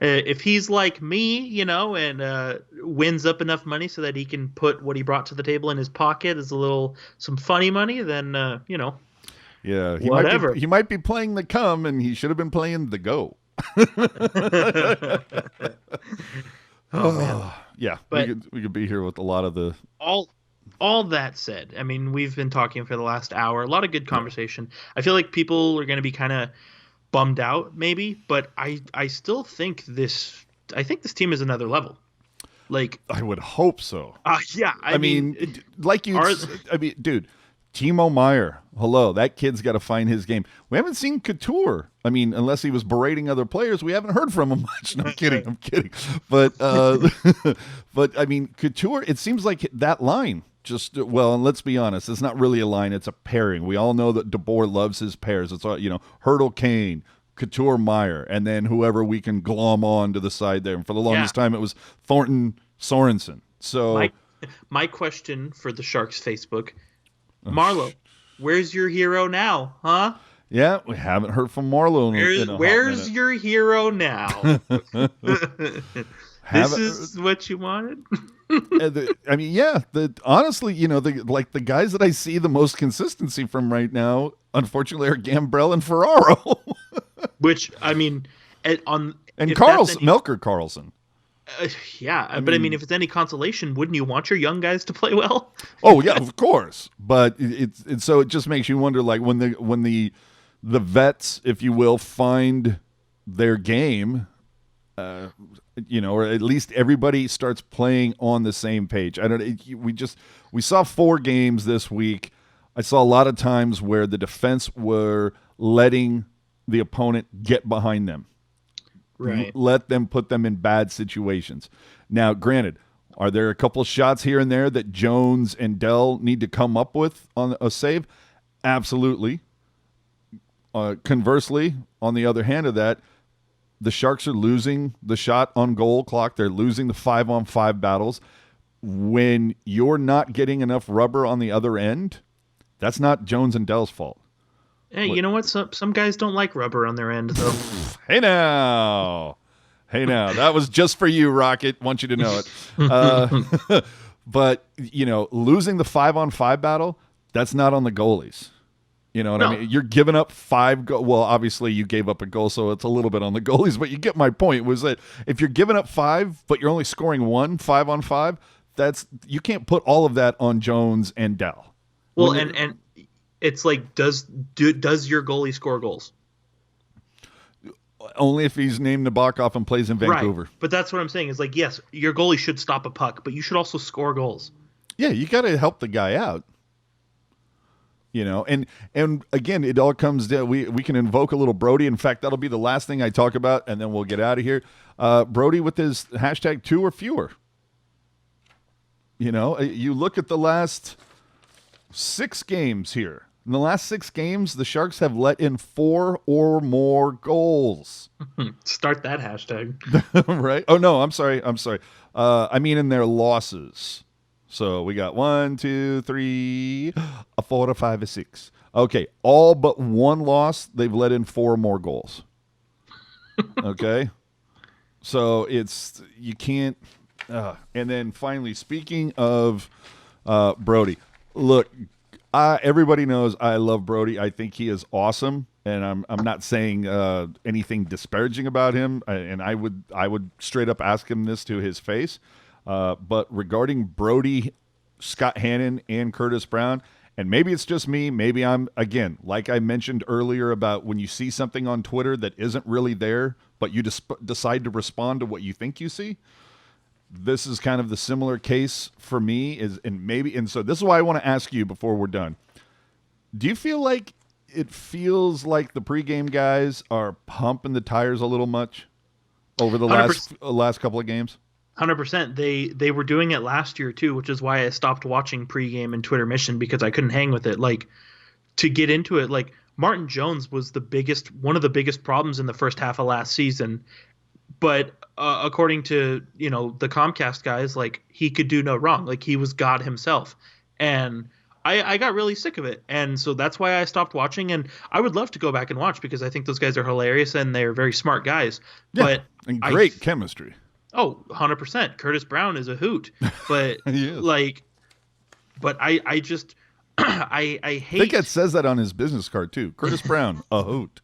If he's like me, and wins up enough money so that he can put what he brought to the table in his pocket as some funny money, then
yeah,
whatever.
He might be playing the come, and he should have been playing the go.
Oh man,
yeah,
but
we could be here with a lot of the
All that said, I mean, we've been talking for the last hour. A lot of good conversation. I feel like people are going to be kind of bummed out, maybe, but I still think this team is another level. Like,
I would hope so.
Yeah, I mean,
dude, Timo Meier. Hello, that kid's got to find his game. We haven't seen Couture. I mean, unless he was berating other players, we haven't heard from him much. No, I'm kidding. But but I mean, Couture. It seems like that line. And let's be honest, it's not really a line, it's a pairing. We all know that DeBoer loves his pairs. It's all, Hurdle Kane, Couture Meyer, and then whoever we can glom on to the side there. And for the longest time, it was Thornton Sorensen. So
my question for the Sharks Facebook, Marleau, where's your hero now, huh?
Yeah, we haven't heard from Marleau.
Where's your hero now? This is what you wanted?
I mean, yeah. Honestly, the guys that I see the most consistency from right now, unfortunately, are Gambrell and Ferraro.
Which, I mean,
Melker Karlsson.
But I mean, if it's any consolation, wouldn't you want your young guys to play well?
Oh yeah, of course. But so it just makes you wonder, like when the vets, if you will, find their game. Or at least everybody starts playing on the same page. We saw 4 games this week. I saw a lot of times where the defense were letting the opponent get behind them.
Right.
Let them put them in bad situations. Now, granted, are there a couple shots here and there that Jones and Dell need to come up with on a save? Absolutely. Conversely, on the other hand of that, the Sharks are losing the shot on goal clock. They're losing the 5-on-5 battles. When you're not getting enough rubber on the other end, that's not Jones and Dell's fault.
Hey, you know what? Some guys don't like rubber on their end, though.
Hey now. That was just for you, Rocket. Want you to know it. But, losing the 5-on-5 battle, that's not on the goalies. You know what I mean? You're giving up 5 well, obviously you gave up a goal, so it's a little bit on the goalies, but you get my point, was that if you're giving up 5, but you're only scoring 1 5-on-5, you can't put all of that on Jones and Dell.
Well, and It's like, does your goalie score goals?
Only if he's named Nabokov and plays in Vancouver.
Right. But that's what I'm saying. Is like, yes, your goalie should stop a puck, but you should also score goals.
Yeah, you got to help the guy out. And again, it all comes down. We can invoke a little Brody. In fact, that'll be the last thing I talk about, and then we'll get out of here. Brody with his hashtag 2 or fewer. You look at the last 6 games here. In the last 6 games, the Sharks have let in 4 or more goals.
Start that hashtag.
Right? Oh, no, I'm sorry. I mean in their losses. So we got 1, 2, 3, a 4, a 5, a 6. Okay, all but one loss, they've let in 4 or more goals. Okay? So you can't. And then finally, speaking of Brody, look, everybody knows I love Brody. I think he is awesome, and I'm not saying anything disparaging about him. And I would straight up ask him this to his face. But regarding Brody, Scott Hannon, and Curtis Brown, and maybe it's just me, maybe I'm, again, like I mentioned earlier about when you see something on Twitter that isn't really there, but you decide to respond to what you think you see. This is kind of the similar case for me, and so this is why I want to ask you before we're done. Do you feel like it feels like the pregame guys are pumping the tires a little much over the last couple of games?
100%. They were doing it last year too, which is why I stopped watching pregame and Twitter Mission, because I couldn't hang with it. Like, to get into it, like, Martin Jones was one of the biggest problems in the first half of last season. But according to the Comcast guys, like, he could do no wrong. Like, he was God himself, and I got really sick of it, and so that's why I stopped watching. And I would love to go back and watch, because I think those guys are hilarious and they're very smart guys.
Yeah,
but
and great chemistry.
Oh, 100%. Curtis Brown is a hoot. But but I just I hate.
I think it says that on his business card too. Curtis Brown, a hoot.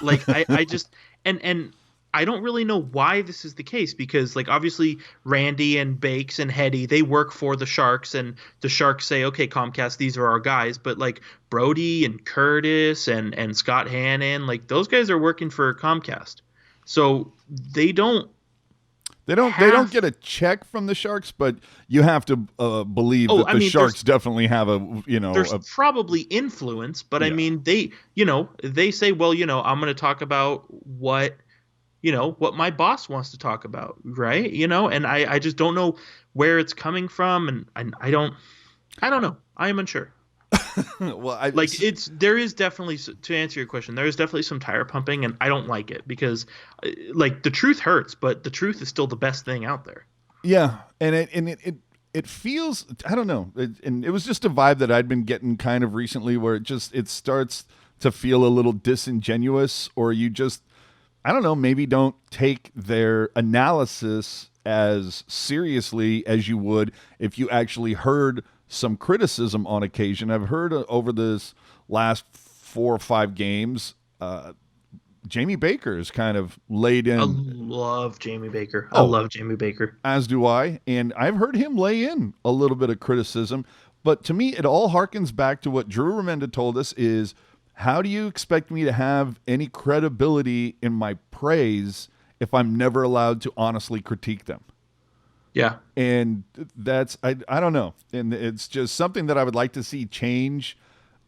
Like, I just and I don't really know why this is the case, because, like, obviously Randy and Bakes and Hetty, they work for the Sharks, and the Sharks say, okay, Comcast, these are our guys. But, like, Brody and Curtis and Scott Hannon, like, those guys are working for Comcast. So they don't
get a check from the Sharks, but you have to believe that the Sharks definitely have
there's probably influence, but yeah. I mean, they say, well, I'm going to talk about what my boss wants to talk about, right? And I just don't know where it's coming from, and I don't know. I am unsure.
Well,
there is definitely, to answer your question, there is definitely some tire pumping, and I don't like it, because, like, the truth hurts, but the truth is still the best thing out there.
Yeah, and it feels, I don't know, and it was just a vibe that I'd been getting kind of recently, where it starts to feel a little disingenuous, or you just, I don't know, maybe don't take their analysis as seriously as you would if you actually heard some criticism on occasion. I've heard over this last 4 or 5 games, Jamie Baker is kind of laid in.
I love Jamie Baker. I love Jamie Baker.
As do I. And I've heard him lay in a little bit of criticism. But to me, it all harkens back to what Drew Remenda told us is, how do you expect me to have any credibility in my praise if I'm never allowed to honestly critique them?
Yeah.
And that's, I don't know. And it's just something that I would like to see change.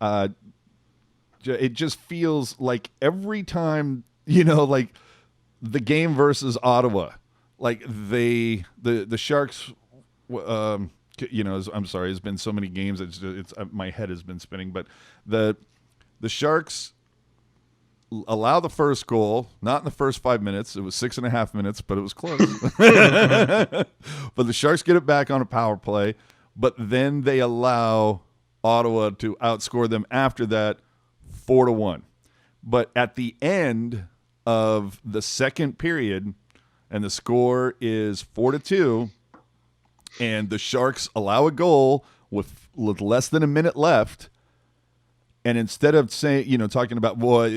It just feels like every time, like the game versus Ottawa, like the Sharks, I'm sorry, it's been so many games. It's my head has been spinning, but the Sharks allow the first goal, not in the first 5 minutes. It was 6.5 minutes, but it was close. But the Sharks get it back on a power play, but then they allow Ottawa to outscore them after that 4-1. But at the end of the second period, and the score is 4-2, and the Sharks allow a goal with less than a minute left. And instead of saying, talking about, well,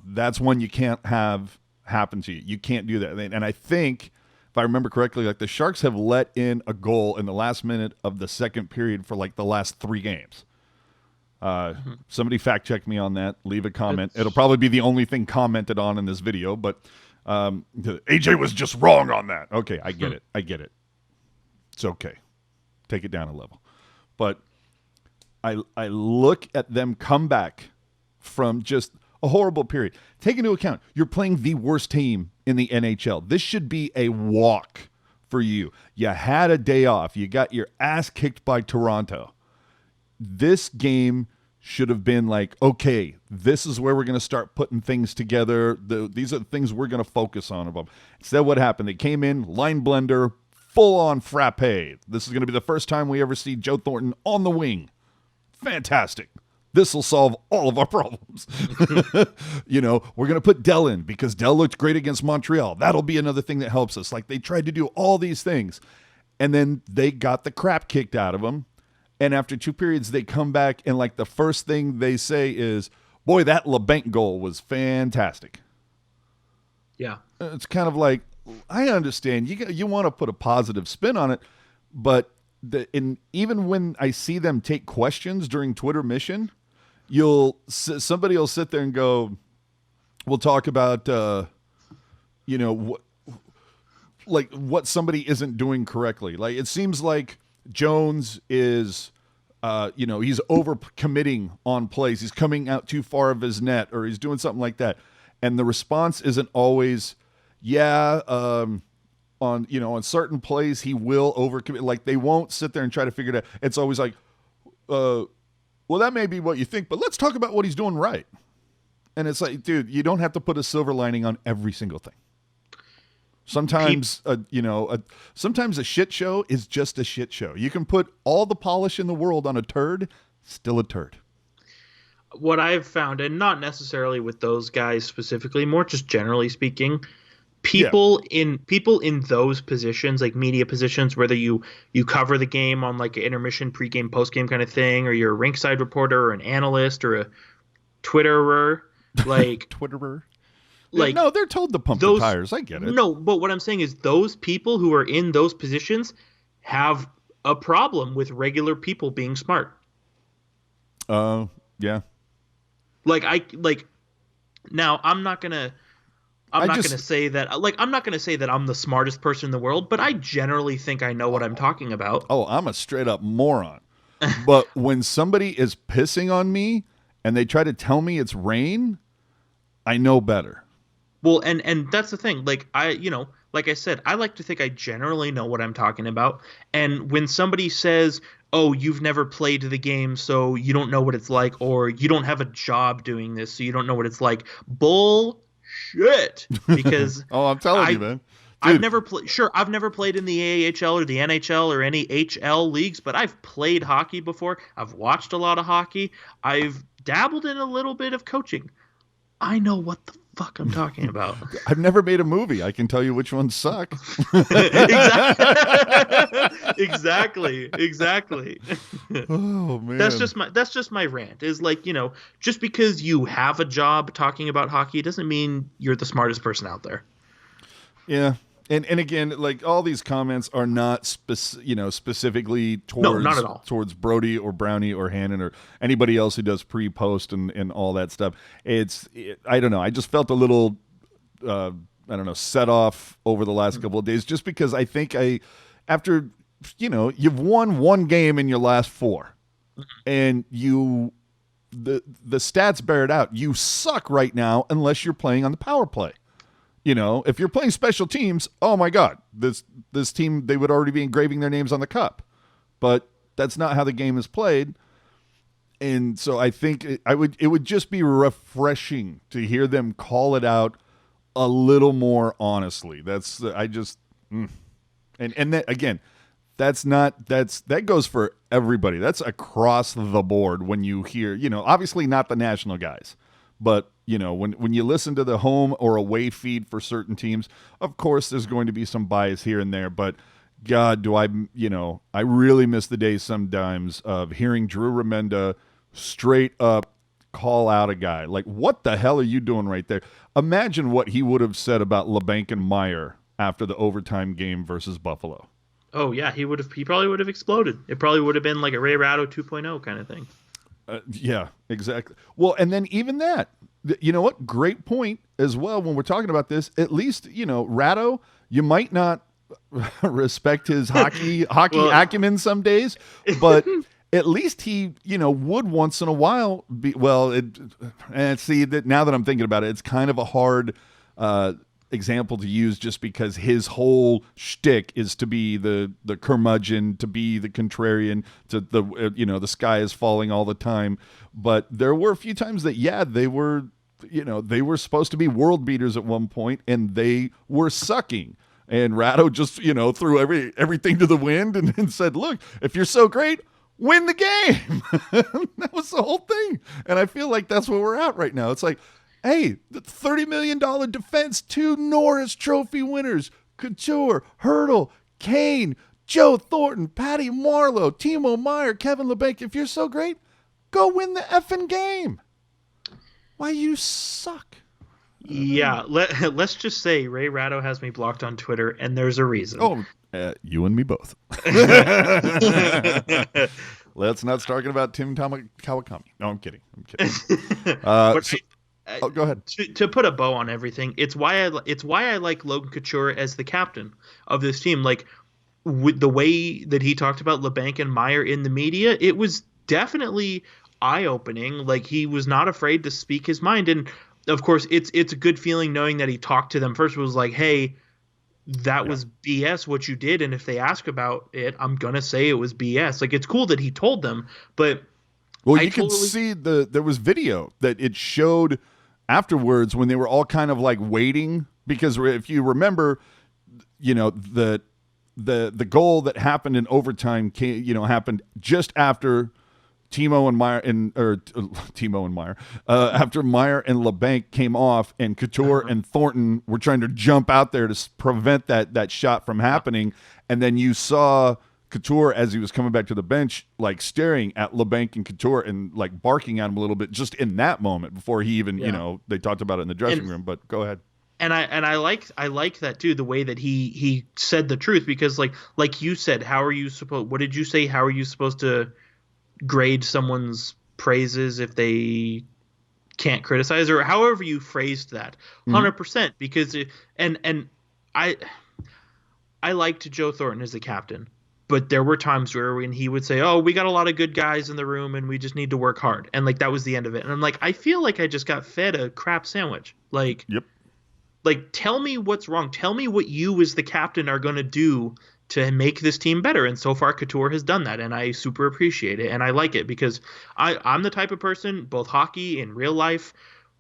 that's one you can't have happen to you. You can't do that. And I think, if I remember correctly, like the Sharks have let in a goal in the last minute of the second period for like the last 3 games. Somebody fact check me on that. Leave a comment. It'll probably be the only thing commented on in this video, but AJ was just wrong on that. Okay, I get it. I get it. It's okay. Take it down a level. But I look at them come back from just a horrible period. Take into account, you're playing the worst team in the NHL. This should be a walk for you. You had a day off. You got your ass kicked by Toronto. This game should have been like, okay, this is where we're going to start putting things together. These are the things we're going to focus on. Instead, what happened? They came in, line blender, full-on frappe. This is going to be the first time we ever see Joe Thornton on the wing. Fantastic. This will solve all of our problems. We're going to put Dillon because Dell looked great against Montreal. That'll be another thing that helps us. Like, they tried to do all these things, and then they got the crap kicked out of them. And after 2 periods, they come back, and like the first thing they say is, boy, that LeBanc goal was fantastic.
Yeah.
It's kind of like, I understand. You want to put a positive spin on it, but even when I see them take questions during Twitter mission, somebody will sit there and go, we'll talk about, what somebody isn't doing correctly. Like, it seems like Jones is, he's over committing on plays. He's coming out too far of his net, or he's doing something like that. And the response isn't always, on certain plays, he will overcommit. Like, they won't sit there and try to figure it out. It's always like, well, that may be what you think, but let's talk about what he's doing right. And it's like, dude, you don't have to put a silver lining on every single thing. Sometimes, sometimes a shit show is just a shit show. You can put all the polish in the world on a turd, still a turd.
What I've found, and not necessarily with those guys specifically, more just generally speaking, people in those positions, like media positions, whether you cover the game on like an intermission, pregame, postgame kind of thing, or you're a rinkside reporter or an analyst or a Twitterer, like
Twitterer.
Like,
no, they're told to pump the tires. I get it.
No, but what I'm saying is those people who are in those positions have a problem with regular people being smart.
Yeah.
Now I'm not gonna say that. Like, I'm not gonna say that I'm the smartest person in the world, but I generally think I know what I'm talking about.
Oh, I'm a straight up moron. But when somebody is pissing on me and they try to tell me it's rain, I know better.
Well, and that's the thing. Like, like I said, I like to think I generally know what I'm talking about. And when somebody says, oh, you've never played the game, so you don't know what it's like, or you don't have a job doing this, so you don't know what it's like. Bullshit. Because
oh, I'm telling you, man. Dude.
I've never played in the AAHL or the NHL or any HL leagues, but I've played hockey before. I've watched a lot of hockey. I've dabbled in a little bit of coaching. I know what the fuck I'm talking about.
I've never made a movie. I can tell you which ones suck.
Exactly.
Oh man.
That's just my rant. Is like, just because you have a job talking about hockey doesn't mean you're the smartest person out there.
Yeah. And again, like, all these comments are not specifically towards
not at all.
Towards Brody or Brownie or Hannon or anybody else who does pre-post and all that stuff. I don't know. I just felt a little set off over the last couple of days, just because I think after you've won one game in your last 4, and the stats bear it out. You suck right now unless you're playing on the power play. If you're playing special teams, oh my God, this team, they would already be engraving their names on the cup. But that's not how the game is played. And so I think it would just be refreshing to hear them call it out a little more honestly. And that, again, that goes for everybody. That's across the board when you hear, obviously not the national guys, but when you listen to the home or away feed for certain teams, of course there's going to be some bias here and there, but God, do I really miss the days sometimes of hearing Drew Remenda straight up call out a guy. Like, what the hell are you doing right there? Imagine what he would have said about LeBanc and Meyer after the overtime game versus Buffalo.
Oh yeah, he probably would have exploded. It probably would have been like a Ray Ratto 2.0 kind of thing.
Yeah, exactly. Well, and then even that, you know what? Great point as well when we're talking about this. At least, Ratto, you might not respect his hockey
Well,
acumen some days, but at least he, would once in a while be, and see that now that I'm thinking about it, it's kind of a hard example to use just because his whole shtick is to be the curmudgeon, to be the contrarian, to the sky is falling all the time. But there were a few times that, they were, they were supposed to be world beaters at one point and they were sucking. And Ratto just, threw everything to the wind and said, look, if you're so great, win the game. That was the whole thing. And I feel like that's where we're at right now. It's like, hey, the $30 million defense, 2 Norris Trophy winners, Couture, Hurdle, Kane, Joe Thornton, Patty Marleau, Timo Meier, Kevin Labanc. If you're so great, go win the effing game. Why you suck?
Yeah, let's just say Ray Ratto has me blocked on Twitter, and there's a reason.
Oh, you and me both. Let's not start talking about Tim Kawakami. No, I'm kidding. Go ahead.
To put a bow on everything, it's why I like Logan Couture as the captain of this team. Like, with the way that he talked about Labanc and Meier in the media, it was definitely eye-opening. Like, he was not afraid to speak his mind, and of course, it's a good feeling knowing that he talked to them first. It was like, hey, that was BS what you did, and if they ask about it, I'm gonna say it was BS. Like, it's cool that he told them, but
you could see there was video that it showed afterwards when they were all kind of like waiting, because if you remember, the goal that happened in overtime happened just after Timo and Meier, after Meier and Labanc came off, and Couture and Thornton were trying to jump out there to prevent that shot from happening, and then you saw Couture as he was coming back to the bench, like staring at Labanc and Couture and like barking at him a little bit just in that moment before he even, they talked about it in the dressing room. But go ahead.
And I like that too, the way that he said the truth, because like you said, what did you say? How are you supposed to grade someone's praises if they can't criticize, or however you phrased that? 100%, because I liked Joe Thornton as the captain, but there were times when he would say, oh, we got a lot of good guys in the room and we just need to work hard, and like that was the end of it. And I'm like, I feel like I just got fed a crap sandwich. Like,
yep.
Like, tell me what's wrong. Tell me what you as the captain are going to do to make this team better. And so far, Couture has done that, and I super appreciate it, and I like it, because I'm the type of person, both hockey and real life,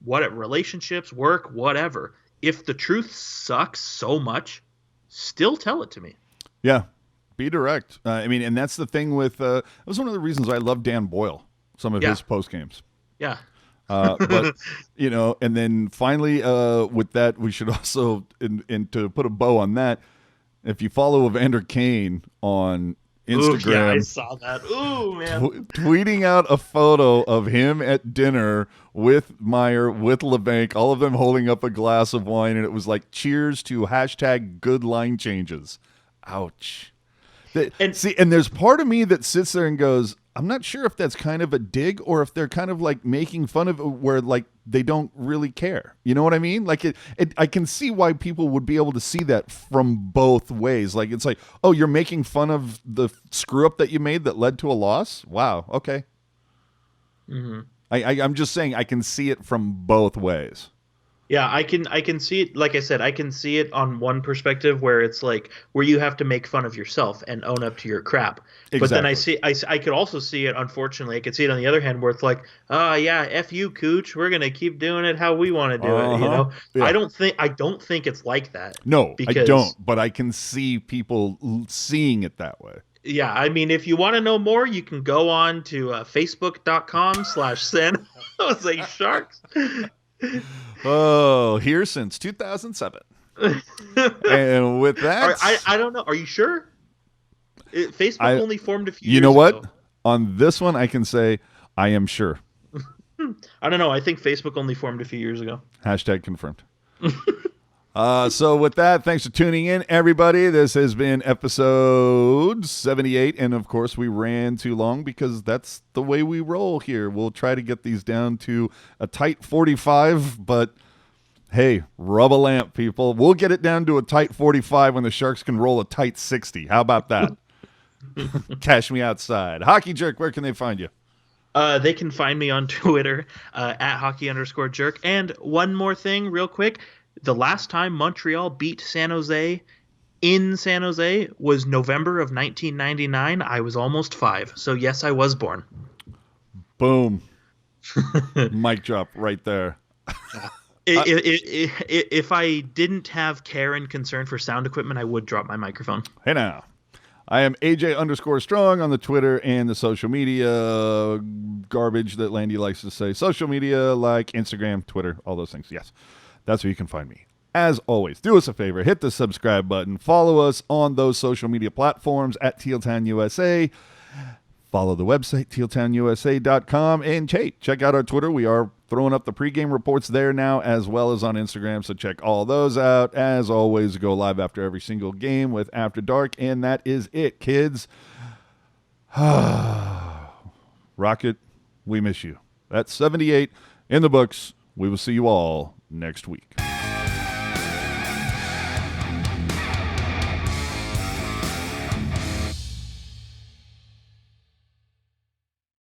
relationships, work, whatever. If the truth sucks so much, still tell it to me.
Yeah, be direct. And that's the thing with that was one of the reasons I love Dan Boyle, some of his post games.
Yeah.
But and then finally, with that, we should also, and to put a bow on that, if you follow Evander Kane on Instagram,
yeah, I saw that. Ooh, man,
tweeting out a photo of him at dinner with Meier, with Labanc, all of them holding up a glass of wine, and it was like, cheers to #good line changes. Ouch. And there's part of me that sits there and goes, I'm not sure if that's kind of a dig or if they're kind of like making fun of it, where like they don't really care. You know what I mean? Like I can see why people would be able to see that from both ways. Like, it's like, oh, you're making fun of the screw up that you made that led to a loss. Wow. Okay.
Mm-hmm.
I'm just saying I can see it from both ways.
Yeah, I can see it. Like I said, I can see it on one perspective where it's like where you have to make fun of yourself and own up to your crap. Exactly. But then I could also see it. Unfortunately, I could see it on the other hand where it's like, yeah, F you, Cooch. We're gonna keep doing it how we want to do it. You know, yeah. I don't think it's like that.
No, I don't. But I can see people seeing it that way.
Yeah, I mean, if you want to know more, you can go on to facebook.com/sanjosesharks.
Oh, here since 2007. And with that,
I don't know. Are you sure? Facebook only formed a few years ago.
You know what? On this one, I can say I am sure.
I don't know. I think Facebook only formed a few years ago.
#confirmed. So with that, thanks for tuning in, everybody. This has been episode 78. And, of course, we ran too long because that's the way we roll here. We'll try to get these down to a tight 45, but, hey, rub a lamp, people. We'll get it down to a tight 45 when the Sharks can roll a tight 60. How about that? Cash me outside. Hockey Jerk, where can they find you?
They can find me on Twitter at @hockey_jerk. And one more thing real quick. The last time Montreal beat San Jose in San Jose was November of 1999. I was almost 5. So, yes, I was born.
Boom. Mic drop right there.
If I didn't have care and concern for sound equipment, I would drop my microphone.
Hey now. I am AJ_strong on the Twitter and the social media garbage that Landy likes to say. Social media like Instagram, Twitter, all those things. Yes, that's where you can find me. As always, do us a favor. Hit the subscribe button. Follow us on those social media platforms at tealtownusa. Follow the website, tealtownusa.com. And check out our Twitter. We are throwing up the pregame reports there now as well as on Instagram. So check all those out. As always, go live after every single game with After Dark. And that is it, kids. Rocket, we miss you. That's 78 in the books. We will see you all next week.